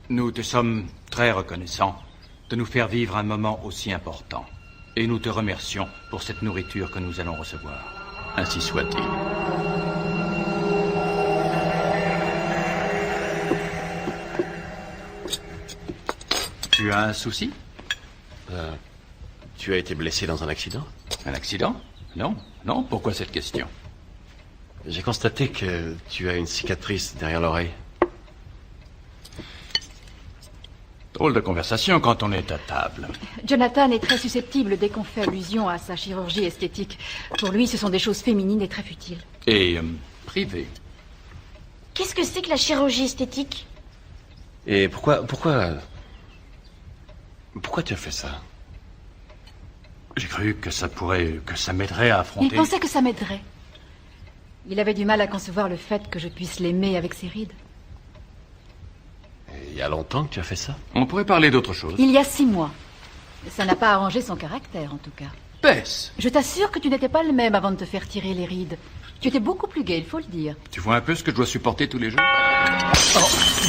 nous te sommes très reconnaissants de nous faire vivre un moment aussi important. Et nous te remercions pour cette nourriture que nous allons recevoir. Ainsi soit-il. Tu as un souci? Tu as été blessé dans un accident? Un accident? Non, non, pourquoi cette question? J'ai constaté que tu as une cicatrice derrière l'oreille. Drôle de conversation quand on est à table. Jonathan est très susceptible dès qu'on fait allusion à sa chirurgie esthétique. Pour lui, ce sont des choses féminines et très futiles. Et privées. Qu'est-ce que c'est que la chirurgie esthétique? Et pourquoi tu as fait ça? J'ai cru que ça m'aiderait à affronter... Il pensait que ça m'aiderait. Il avait du mal à concevoir le fait que je puisse l'aimer avec ses rides. Et il y a longtemps que tu as fait ça? On pourrait parler d'autre chose. Il y a 6 mois. Ça n'a pas arrangé son caractère, en tout cas. Bess! Je t'assure que tu n'étais pas le même avant de te faire tirer les rides. Tu étais beaucoup plus gai, il faut le dire. Tu vois un peu ce que je dois supporter tous les jours? Oh,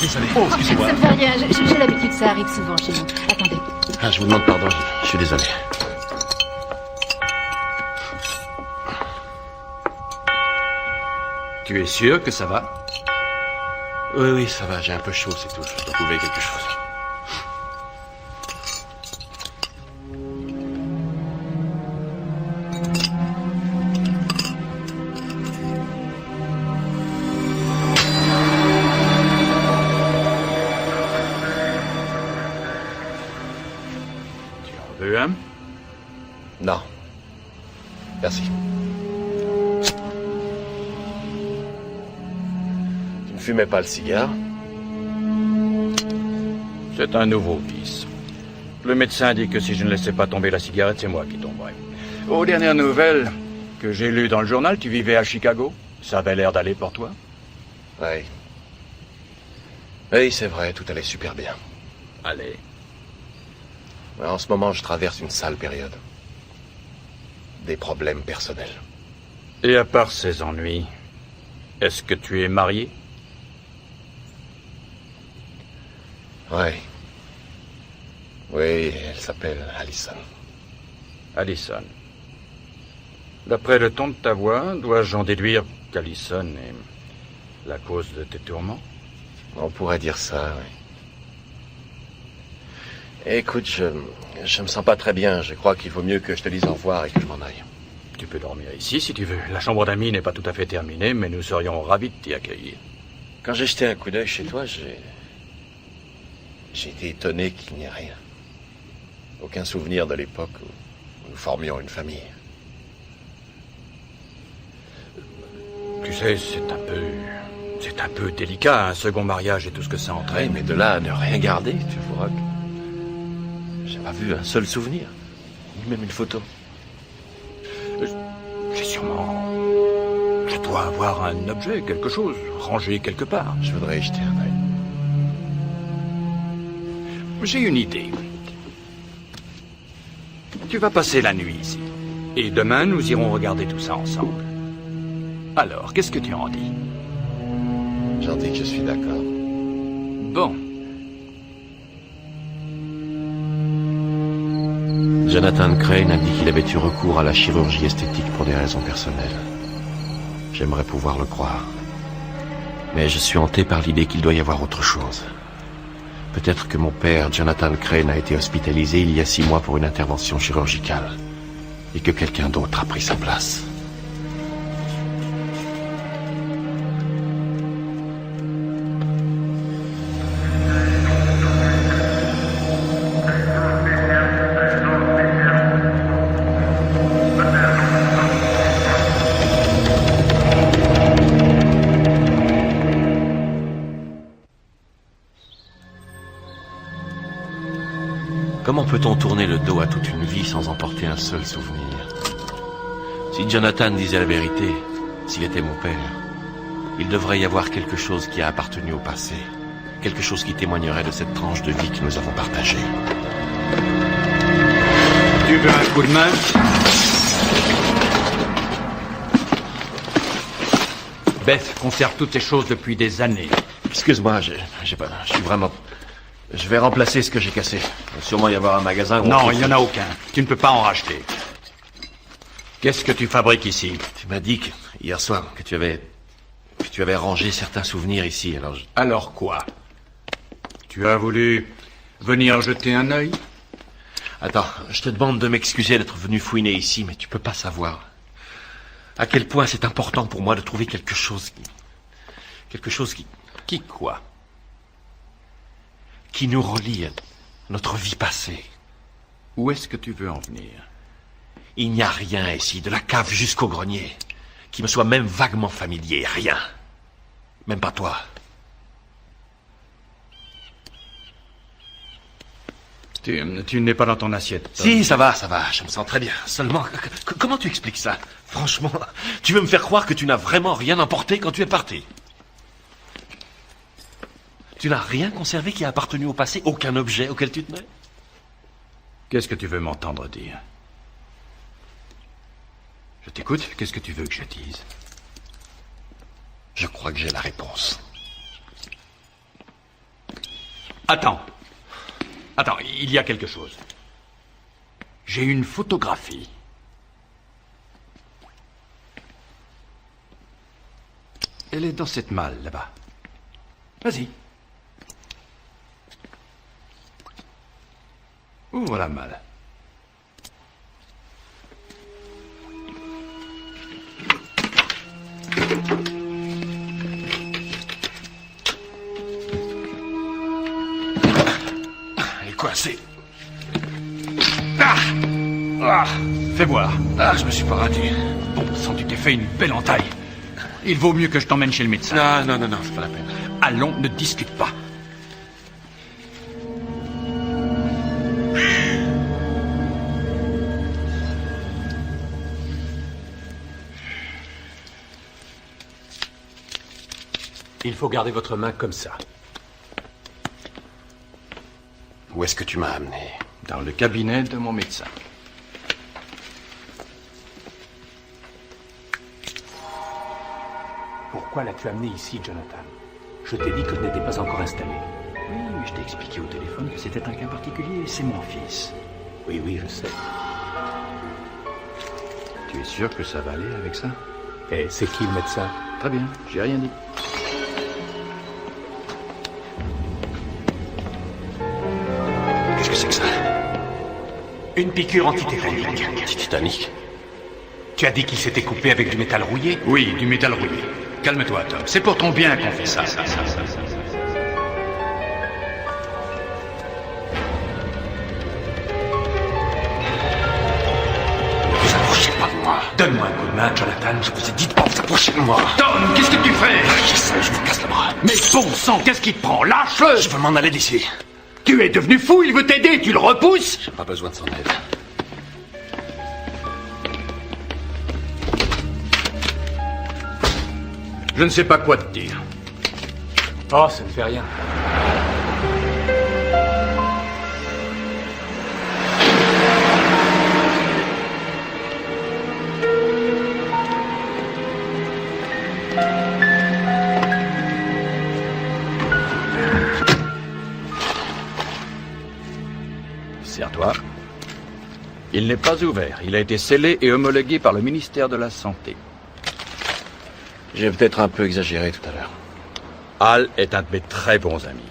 désolé. Oh, excusez-moi. Ça ne fait rien, j'ai l'habitude, ça arrive souvent chez nous. Attendez. Ah, je vous demande pardon, je suis désolé. Tu es sûr que ça va? Oui, ça va, j'ai un peu chaud, c'est tout. Je dois trouver quelque chose. Tu en veux un? Non. Merci. Tu ne fumais pas le cigare? C'est un nouveau vice. Le médecin dit que si je ne laissais pas tomber la cigarette, c'est moi qui tomberais. Aux dernières nouvelles que j'ai lues dans le journal, tu vivais à Chicago. Ça avait l'air d'aller pour toi? Oui. Oui, c'est vrai, tout allait super bien. Allez. Mais en ce moment, je traverse une sale période. Des problèmes personnels. Et à part ces ennuis, est-ce que tu es marié? Oui. Oui, elle s'appelle Allison. Allison. D'après le ton de ta voix, dois-je en déduire qu'Allison est la cause de tes tourments? On pourrait dire ça, oui. Écoute, je me sens pas très bien. Je crois qu'il vaut mieux que je te dise au revoir et que je m'en aille. Tu peux dormir ici si tu veux. La chambre d'amis n'est pas tout à fait terminée, mais nous serions ravis de t'y accueillir. Quand j'ai jeté un coup d'œil chez toi, j'ai été étonné qu'il n'y ait rien. Aucun souvenir de l'époque où nous formions une famille. Tu sais, c'est un peu délicat, un second mariage et tout ce que ça entraîne. Oui, mais de là à ne rien garder, tu vois que j'ai pas vu un seul souvenir, ni même une photo. J'ai sûrement... Je dois avoir un objet, quelque chose, rangé quelque part. Je voudrais y jeter un œil. J'ai une idée. Tu vas passer la nuit ici. Et demain, nous irons regarder tout ça ensemble. Alors, qu'est-ce que tu en dis? J'en dis que je suis d'accord. Bon. Jonathan Crane a dit qu'il avait eu recours à la chirurgie esthétique pour des raisons personnelles. J'aimerais pouvoir le croire. Mais je suis hanté par l'idée qu'il doit y avoir autre chose. Peut-être que mon père, Jonathan Crane, a été hospitalisé il y a 6 mois pour une intervention chirurgicale. et que quelqu'un d'autre a pris sa place. Comment peut-on tourner le dos à toute une vie sans emporter un seul souvenir? Si Jonathan disait la vérité, s'il était mon père, il devrait y avoir quelque chose qui a appartenu au passé, quelque chose qui témoignerait de cette tranche de vie que nous avons partagée. Tu veux un coup de main? Beth conserve toutes ces choses depuis des années. Excuse-moi, je suis vraiment... Je vais remplacer ce que j'ai cassé. Il va sûrement y avoir un magasin... Non, il n'y en a aucun. Tu ne peux pas en racheter. Qu'est-ce que tu fabriques ici? Tu m'as dit hier soir que tu avais rangé certains souvenirs ici, alors... Alors quoi? Tu as voulu venir jeter un œil? Attends, je te demande de m'excuser d'être venu fouiner ici, mais tu peux pas savoir à quel point c'est important pour moi de trouver quelque chose qui... Qui quoi? Qui nous relie à notre vie passée. Où est-ce que tu veux en venir? Il n'y a rien ici, de la cave jusqu'au grenier, qui me soit même vaguement familier. Rien. Même pas toi. Tu n'es pas dans ton assiette. Si, ça va, je me sens très bien. Seulement, comment tu expliques ça? Franchement, tu veux me faire croire que tu n'as vraiment rien emporté quand tu es parti? Tu n'as rien conservé qui a appartenu au passé? Aucun objet auquel tu tenais? Qu'est-ce que tu veux m'entendre dire? Je t'écoute. Qu'est-ce que tu veux que je dise? Je crois que j'ai la réponse. Attends, il y a quelque chose. J'ai une photographie. Elle est dans cette malle, là-bas. Vas-y. Ouvre la malle. Elle est coincée. Fais voir. Je me suis pas raté. Bon sang, tu t'es fait une belle entaille. Il vaut mieux que je t'emmène chez le médecin. Non, c'est pas la peine. Allons, ne discute pas. Il faut garder votre main comme ça. Où est-ce que tu m'as amené? Dans le cabinet de mon médecin. Pourquoi l'as-tu amené ici, Jonathan? Je t'ai dit que je n'étais pas encore installé. Oui, mais je t'ai expliqué au téléphone que c'était un cas particulier. C'est mon fils. Oui, je sais. Tu es sûr que ça va aller avec ça? Et c'est qui le médecin? Très bien, j'ai rien dit. Qu'est-ce que c'est que ça? Une piqûre antitétanique. Antitétanique? Tu as dit qu'il s'était coupé avec du métal rouillé? Oui, du métal rouillé. Calme-toi, Tom. C'est pour ton bien qu'on fait ça. Ne vous approchez pas de moi. Donne-moi un coup de main, Jonathan. Je vous ai dit de pas vous approcher de moi. Tom, qu'est-ce que tu fais? Je vous casse le bras. Mais bon sang, qu'est-ce qui te prend? Lâche-le! Je veux m'en aller d'ici. Tu es devenu fou, il veut t'aider, tu le repousses? J'ai pas besoin de son aide. Je ne sais pas quoi te dire. Oh, ça ne fait rien. Serre-toi. Il n'est pas ouvert. Il a été scellé et homologué par le ministère de la Santé. J'ai peut-être un peu exagéré tout à l'heure. Al est un de mes très bons amis.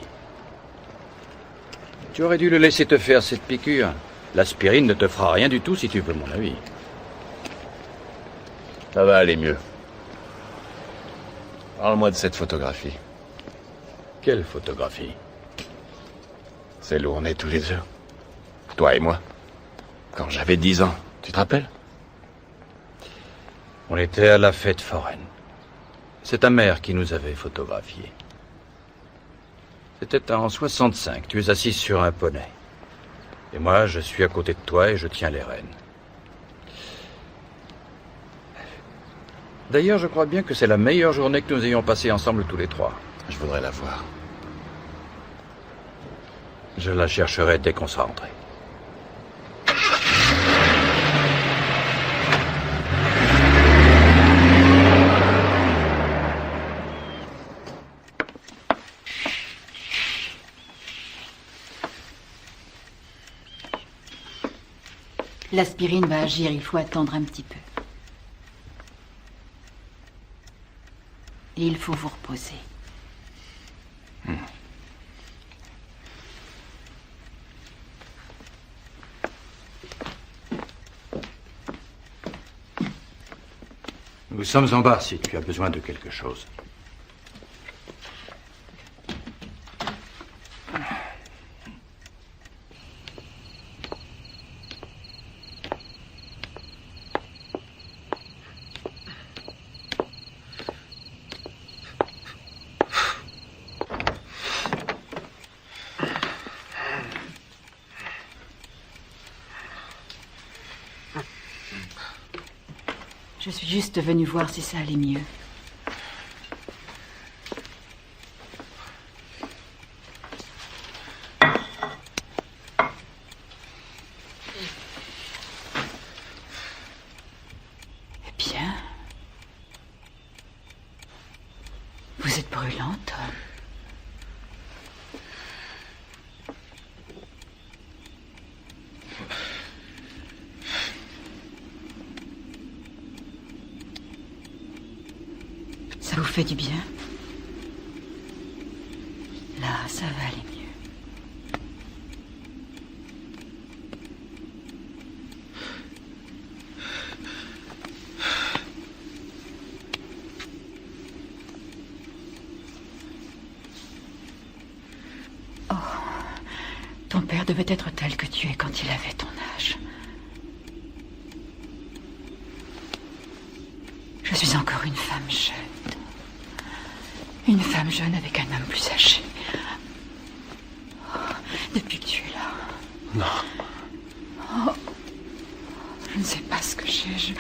Tu aurais dû le laisser te faire cette piqûre. L'aspirine ne te fera rien du tout si tu veux mon avis. Ça va aller mieux. Parle-moi de cette photographie. Quelle photographie? Celle où on est tous les deux. Toi et moi. Quand j'avais 10 ans. Tu te rappelles? On était à la fête foraine. C'est ta mère qui nous avait photographiés. C'était en 65. Tu es assise sur un poney. Et moi, je suis à côté de toi et je tiens les rênes. D'ailleurs, je crois bien que c'est la meilleure journée que nous ayons passée ensemble tous les trois. Je voudrais la voir. Je la chercherai dès qu'on sera rentré. L'aspirine va agir, il faut attendre un petit peu. Et il faut vous reposer. Nous sommes en bas si tu as besoin de quelque chose. Je suis juste venue voir si ça allait mieux. Eh bien, vous êtes brûlante. Ça vous fait du bien? Là, ça va aller mieux. Oh, ton père devait être tel que tu es quand il avait ton âge. Je suis encore une femme jeune. Une femme jeune avec un homme plus âgé. Oh, depuis que tu es là. Non. Oh, je ne sais pas ce que j'ai.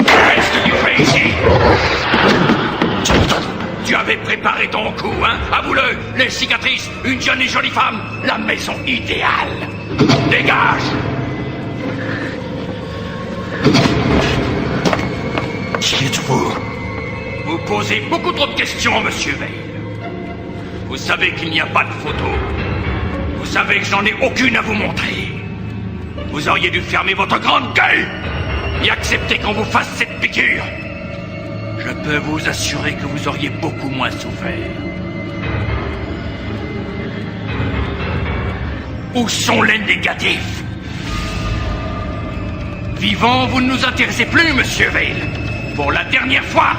Qu'est-ce que tu fais ici? Tu avais préparé ton coup, hein? Avoue-le, les cicatrices, une jeune et jolie femme, la maison idéale. Dégage! Qui êtes-vous? Vous posez beaucoup trop de questions, monsieur Veil. Vous savez qu'il n'y a pas de photo. Vous savez que j'en ai aucune à vous montrer. Vous auriez dû fermer votre grande gueule et accepter qu'on vous fasse cette piqûre. Je peux vous assurer que vous auriez beaucoup moins souffert. Où sont les négatifs? Vivant, vous ne nous intéressez plus, monsieur Veil. Pour la dernière fois,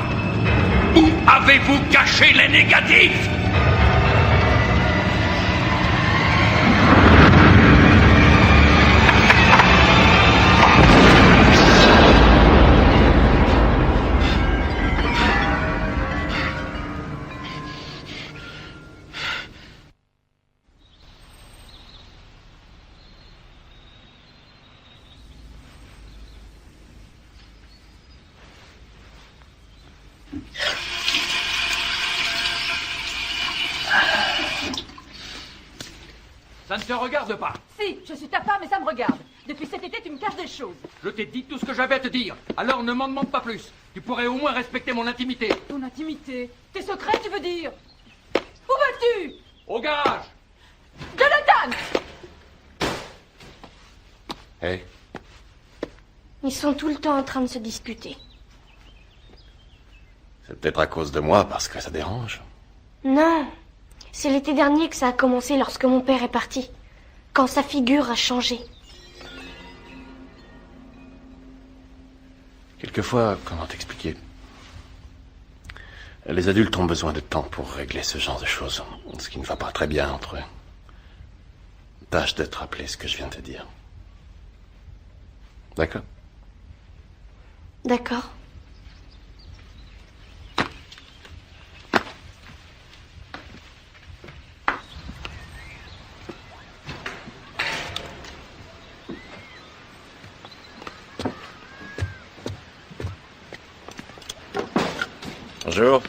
où avez-vous caché les négatifs? Ça ne te regarde pas. Si, je suis ta femme et ça me regarde. Depuis cet été, tu me caches des choses. Je t'ai dit tout ce que j'avais à te dire. Alors ne m'en demande pas plus. Tu pourrais au moins respecter mon intimité. Ton intimité? Tes secrets, tu veux dire? Où vas-tu? Au garage. Jonathan! Hé, Ils sont tout le temps en train de se disputer. C'est peut-être à cause de moi, parce que ça dérange. Non. C'est l'été dernier que ça a commencé lorsque mon père est parti. Quand sa figure a changé. Quelquefois, comment t'expliquer? Les adultes ont besoin de temps pour régler ce genre de choses, ce qui ne va pas très bien entre eux. Tâche de te rappeler ce que je viens de te dire. D'accord? D'accord. Bonjour.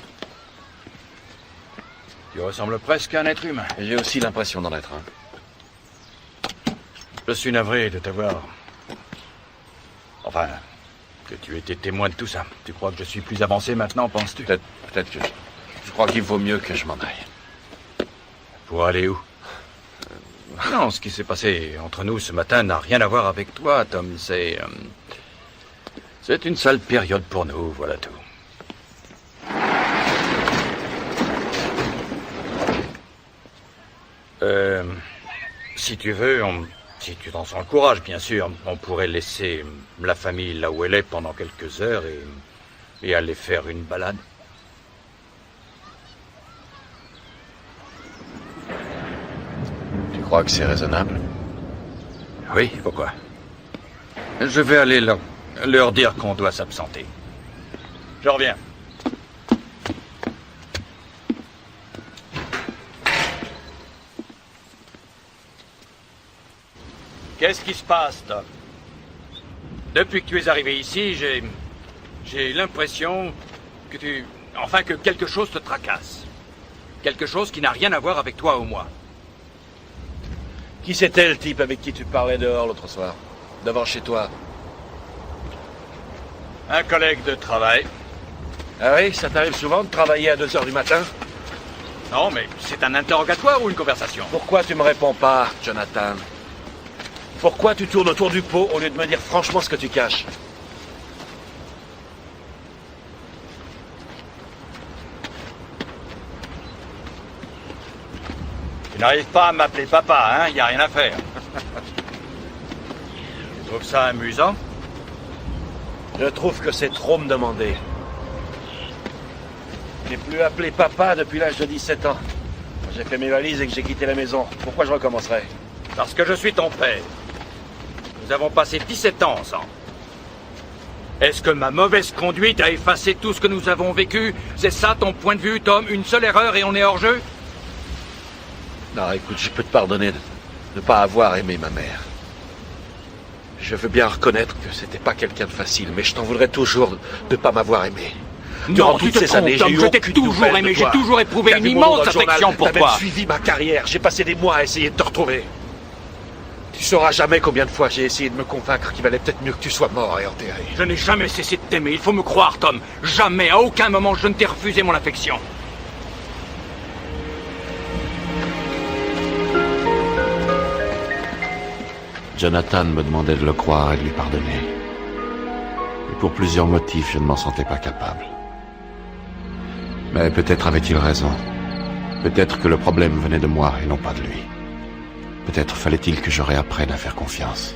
Tu ressembles presque à un être humain. J'ai aussi l'impression d'en être un. Je suis navré de t'avoir... Enfin, que tu étais témoin de tout ça. Tu crois que je suis plus avancé maintenant, penses-tu? Peut-être que... Je crois qu'il vaut mieux que je m'en aille. Pour aller où? Non, ce qui s'est passé entre nous ce matin n'a rien à voir avec toi, Tom. C'est une sale période pour nous, voilà tout. Si tu veux, si tu t'en sens le courage, bien sûr, on pourrait laisser la famille là où elle est pendant quelques heures et aller faire une balade. Tu crois que c'est raisonnable? Oui, pourquoi? Je vais aller leur dire qu'on doit s'absenter. Je reviens. Qu'est-ce qui se passe, Tom? Depuis que tu es arrivé ici, j'ai l'impression que que quelque chose te tracasse. Quelque chose qui n'a rien à voir avec toi ou moi. Qui c'était le type avec qui tu parlais dehors l'autre soir? Devant chez toi? Un collègue de travail. Ah oui, ça t'arrive souvent de travailler à 2 heures du matin? Non, mais c'est un interrogatoire ou une conversation? Pourquoi tu me réponds pas, Jonathan? Pourquoi tu tournes autour du pot au lieu de me dire franchement ce que tu caches? Tu n'arrives pas à m'appeler papa, hein? Y a rien à faire. Tu trouves ça amusant? Je trouve que c'est trop me demander. Je n'ai plus appelé papa depuis l'âge de 17 ans. J'ai fait mes valises et que j'ai quitté la maison. Pourquoi je recommencerais? Parce que je suis ton père. Nous avons passé 17 ans ensemble. Est-ce que ma mauvaise conduite a effacé tout ce que nous avons vécu? C'est ça ton point de vue, Tom? Une seule erreur et on est hors jeu? Non, écoute, je peux te pardonner de ne pas avoir aimé ma mère. Je veux bien reconnaître que c'était pas quelqu'un de facile, mais je t'en voudrais toujours de ne pas m'avoir aimé. Durant toutes ces années, j'ai eu je t'ai toujours aimé, j'ai toujours éprouvé une immense affection pour toi. T'as même suivi ma carrière, j'ai passé des mois à essayer de te retrouver. Tu sauras jamais combien de fois j'ai essayé de me convaincre qu'il valait peut-être mieux que tu sois mort et enterré. Je n'ai jamais cessé de t'aimer, il faut me croire, Tom. Jamais, à aucun moment, je ne t'ai refusé mon affection. Jonathan me demandait de le croire et de lui pardonner. Et pour plusieurs motifs, je ne m'en sentais pas capable. Mais peut-être avait-il raison. Peut-être que le problème venait de moi et non pas de lui. Peut-être fallait-il que je réapprenne à faire confiance.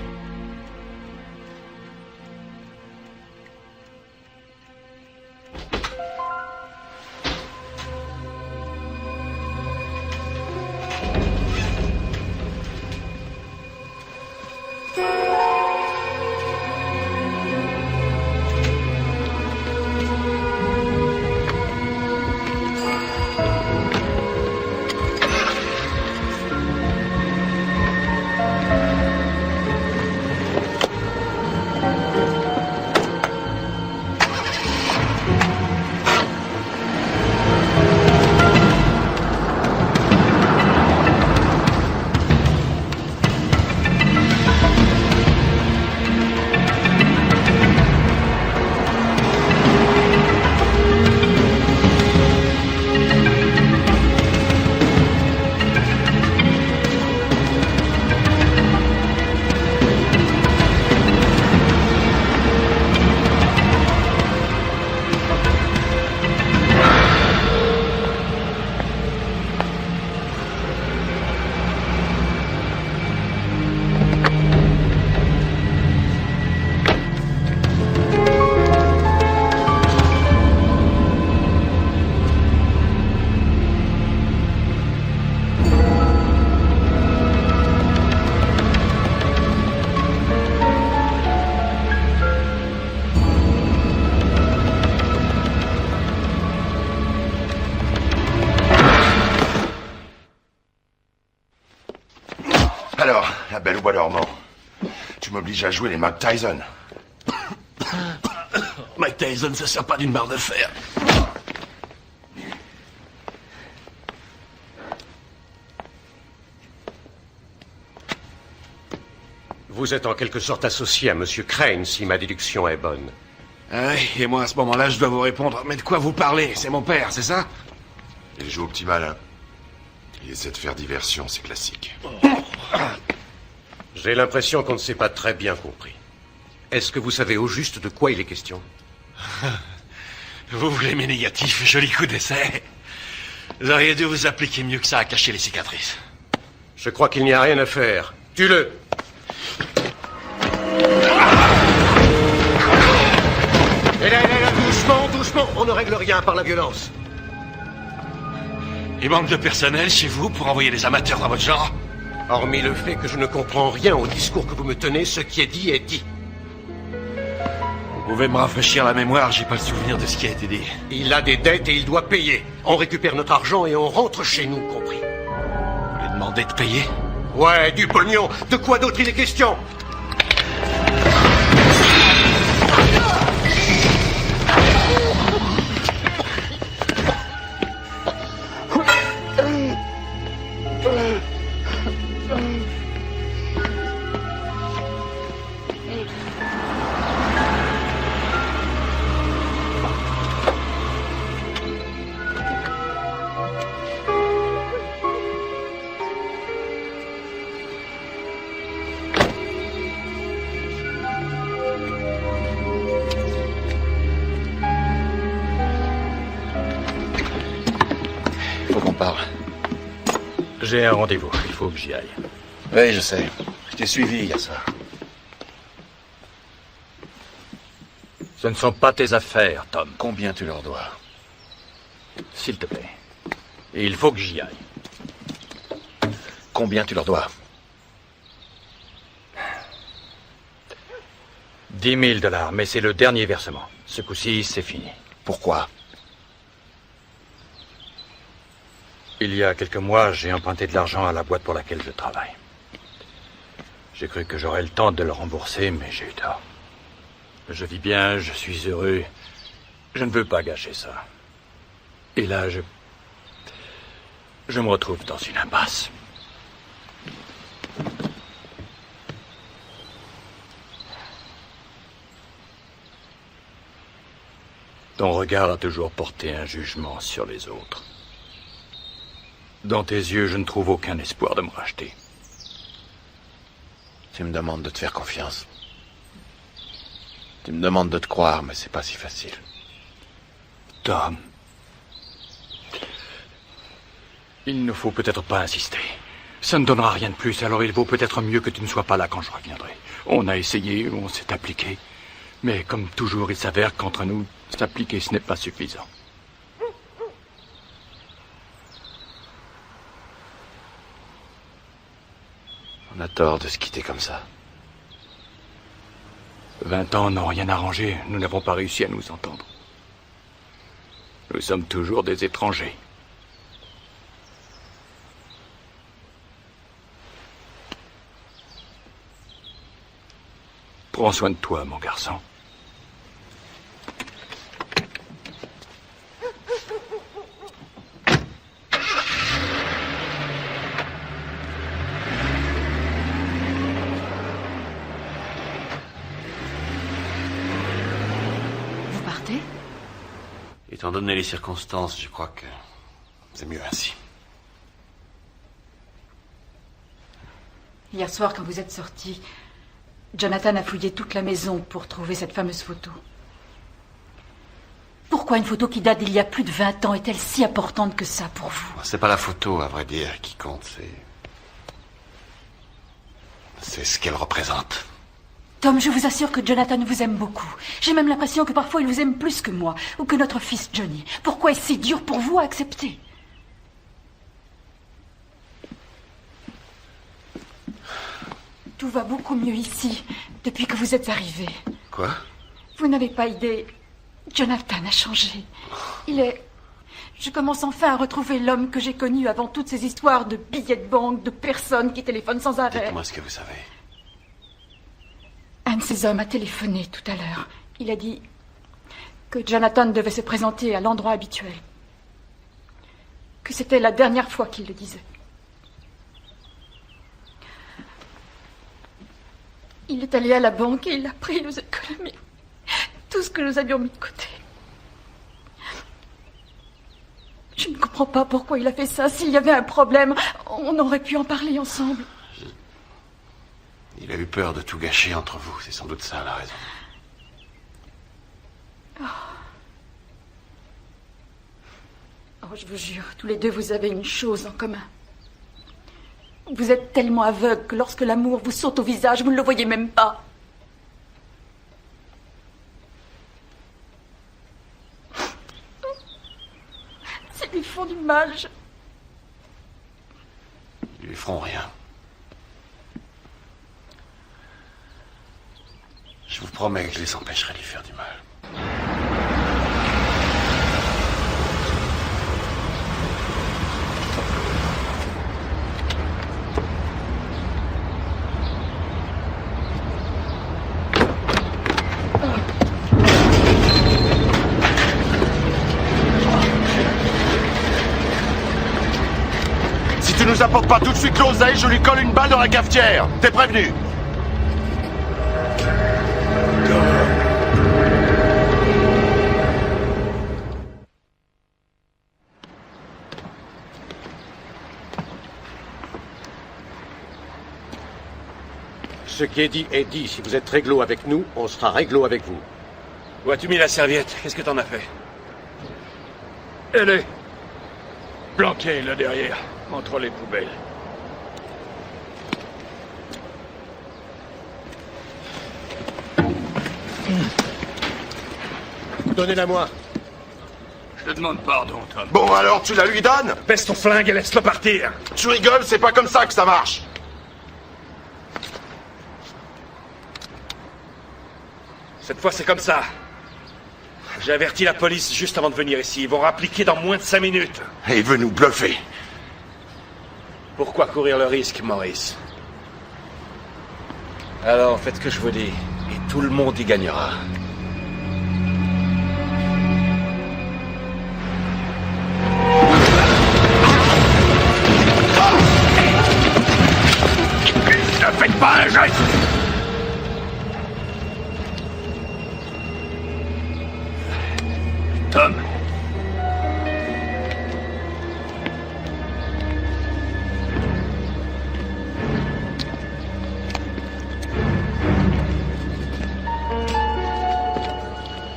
La Belle au bois dormant. Tu m'obliges à jouer les Mike Tyson. Mike Tyson, ça sert pas d'une barre de fer. Vous êtes en quelque sorte associé à Monsieur Crane, si ma déduction est bonne. Ah oui, et moi à ce moment-là, je dois vous répondre. Mais de quoi vous parlez? C'est mon père, c'est ça? Il joue au petit malin. Il essaie de faire diversion, c'est classique. J'ai l'impression qu'on ne s'est pas très bien compris. Est-ce que vous savez au juste de quoi il est question? Vous voulez mes négatifs, joli coup d'essai. Vous auriez dû vous appliquer mieux que ça à cacher les cicatrices. Je crois qu'il n'y a rien à faire. Tue-le! Et là, doucement, doucement, on ne règle rien par la violence. Il manque de personnel chez vous pour envoyer des amateurs dans votre genre? Hormis le fait que je ne comprends rien au discours que vous me tenez, ce qui est dit est dit. Vous pouvez me rafraîchir la mémoire, j'ai pas le souvenir de ce qui a été dit. Il a des dettes et il doit payer. On récupère notre argent et on rentre chez nous, compris. Vous lui demandez de payer? Ouais, du pognon. De quoi d'autre il est question? J'ai un rendez-vous, il faut que j'y aille. Oui, je sais. Je t'ai suivi hier soir. Ce ne sont pas tes affaires, Tom. Combien tu leur dois? S'il te plaît. Et il faut que j'y aille. Combien tu leur dois? 10 000 $, mais c'est le dernier versement. Ce coup-ci, c'est fini. Pourquoi? Il y a quelques mois, j'ai emprunté de l'argent à la boîte pour laquelle je travaille. J'ai cru que j'aurais le temps de le rembourser, mais j'ai eu tort. Je vis bien, je suis heureux. Je ne veux pas gâcher ça. Et là, je me retrouve dans une impasse. Ton regard a toujours porté un jugement sur les autres. Dans tes yeux, je ne trouve aucun espoir de me racheter. Tu me demandes de te faire confiance. Tu me demandes de te croire, mais c'est pas si facile. Tom, il ne faut peut-être pas insister. Ça ne donnera rien de plus, alors il vaut peut-être mieux que tu ne sois pas là quand je reviendrai. On a essayé, on s'est appliqué. Mais comme toujours, il s'avère qu'entre nous, s'appliquer, ce n'est pas suffisant. On a tort de se quitter comme ça. 20 ans n'ont rien arrangé. Nous n'avons pas réussi à nous entendre. Nous sommes toujours des étrangers. Prends soin de toi, mon garçon. Étant donné les circonstances, je crois que c'est mieux ainsi. Hier soir, quand vous êtes sortis, Jonathan a fouillé toute la maison pour trouver cette fameuse photo. Pourquoi une photo qui date d'il y a plus de 20 ans est-elle si importante que ça pour vous? C'est pas la photo, à vrai dire, qui compte, c'est ce qu'elle représente. Tom, je vous assure que Jonathan vous aime beaucoup. J'ai même l'impression que parfois il vous aime plus que moi, ou que notre fils Johnny. Pourquoi est-ce si dur pour vous à accepter? Tout va beaucoup mieux ici, depuis que vous êtes arrivé. Quoi? Vous n'avez pas idée. Jonathan a changé. Il est Je commence enfin à retrouver l'homme que j'ai connu avant toutes ces histoires de billets de banque, de personnes qui téléphonent sans arrêt. Dites-moi ce que vous savez. Un de ces hommes a téléphoné tout à l'heure. Il a dit que Jonathan devait se présenter à l'endroit habituel. Que c'était la dernière fois qu'il le disait. Il est allé à la banque et il a pris nos économies. Tout ce que nous avions mis de côté. Je ne comprends pas pourquoi il a fait ça. S'il y avait un problème, on aurait pu en parler ensemble. Il a eu peur de tout gâcher entre vous. C'est sans doute ça la raison. Oh, je vous jure, tous les deux, vous avez une chose en commun. Vous êtes tellement aveugle que lorsque l'amour vous saute au visage, vous ne le voyez même pas. S'ils lui font du mal, Ils lui feront rien. Je vous promets que je les empêcherai de lui faire du mal. Si tu nous apportes pas tout de suite l'oseille, je lui colle une balle dans la cafetière. T'es prévenu. Ce qui est dit est dit. Si vous êtes réglo avec nous, on sera réglo avec vous. Où as-tu mis la serviette? Qu'est-ce que t'en as fait? Elle est planquée là derrière, entre les poubelles. Donnez-la-moi. Je te demande pardon, Tom. Bon, alors tu la lui donnes? Baisse ton flingue et laisse-le partir. Tu rigoles, c'est pas comme ça que ça marche. Cette fois, c'est comme ça. J'ai averti la police juste avant de venir ici. Ils vont rappliquer dans moins de 5 minutes. Et il veut nous bluffer. Pourquoi courir le risque, Maurice? Alors, faites ce que je vous dis. Et tout le monde y gagnera. Ne faites pas un geste! Tom.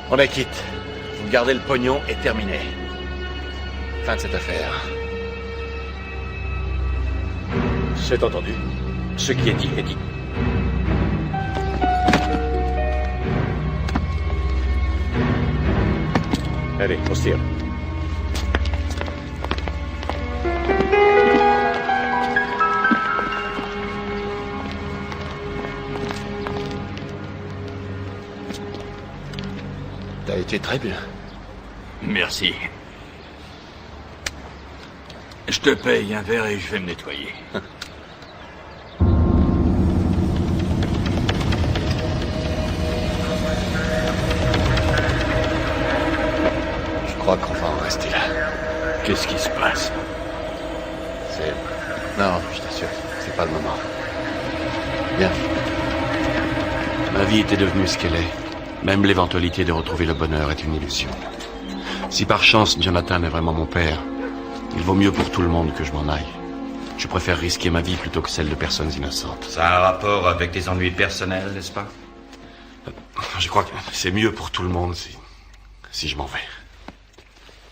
On est quitte. Vous gardez le pognon et terminé. Fin de cette affaire. C'est entendu. Ce qui est dit est dit. Allez, on se tire. T'as été très bien. Merci. Je te paye un verre et je vais me nettoyer. Je crois qu'on va en rester là. Qu'est-ce qui se passe? Non, je t'assure, c'est pas le moment. Bien. Ma vie était devenue ce qu'elle est. Même l'éventualité de retrouver le bonheur est une illusion. Si par chance Jonathan est vraiment mon père, il vaut mieux pour tout le monde que je m'en aille. Je préfère risquer ma vie plutôt que celle de personnes innocentes. Ça a un rapport avec tes ennuis personnels, n'est-ce pas? Je crois que c'est mieux pour tout le monde si je m'en vais.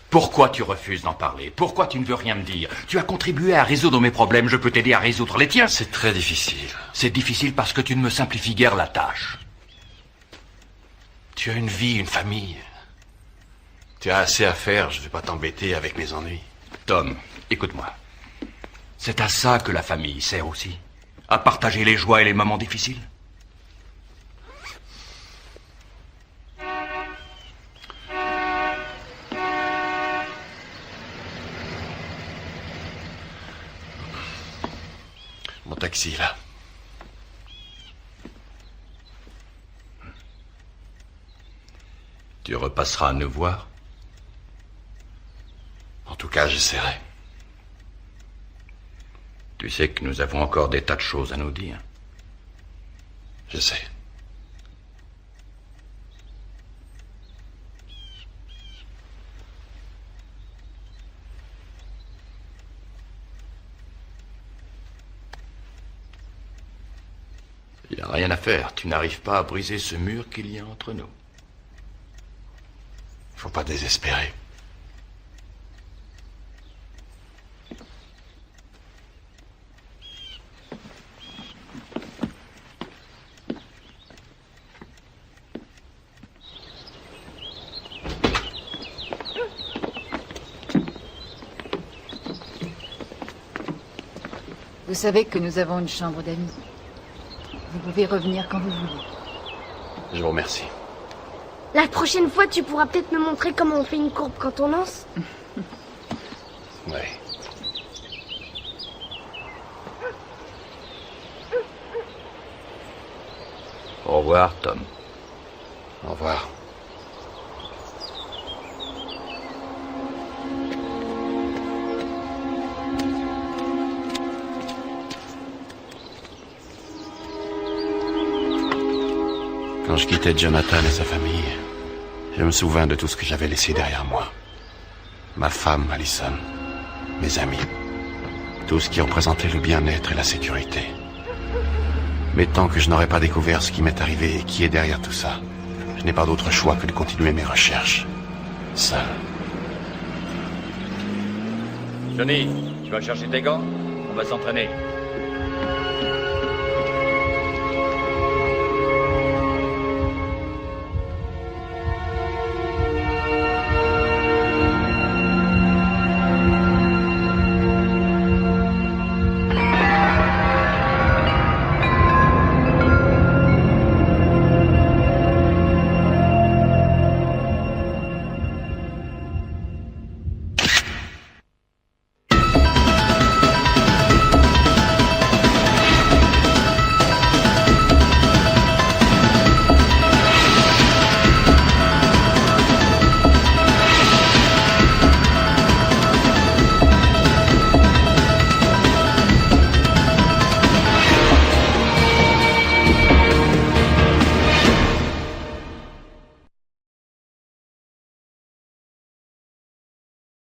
Pourquoi tu refuses d'en parler? Pourquoi tu ne veux rien me dire? Tu as contribué à résoudre mes problèmes, je peux t'aider à résoudre les tiens. C'est très difficile. C'est difficile parce que tu ne me simplifies guère la tâche. Tu as une vie, une famille. Tu as assez à faire, je ne vais pas t'embêter avec mes ennuis. Tom, écoute-moi. C'est à ça que la famille sert aussi. À partager les joies et les moments difficiles. Alexis, là. Tu repasseras nous voir? En tout cas, j'essaierai. Tu sais que nous avons encore des tas de choses à nous dire. Je sais. Il n'y a rien à faire. Tu n'arrives pas à briser ce mur qu'il y a entre nous. Faut pas désespérer. Vous savez que nous avons une chambre d'amis. Vous pouvez revenir quand vous voulez. Je vous remercie. La prochaine fois, tu pourras peut-être me montrer comment on fait une courbe quand on lance. Ouais. Au revoir, Tom. Au revoir. Quand je quittais Jonathan et sa famille, je me souviens de tout ce que j'avais laissé derrière moi. Ma femme, Allison, mes amis, tout ce qui représentait le bien-être et la sécurité. Mais tant que je n'aurai pas découvert ce qui m'est arrivé et qui est derrière tout ça, je n'ai pas d'autre choix que de continuer mes recherches. Seul. Johnny, tu vas chercher tes gants? On va s'entraîner.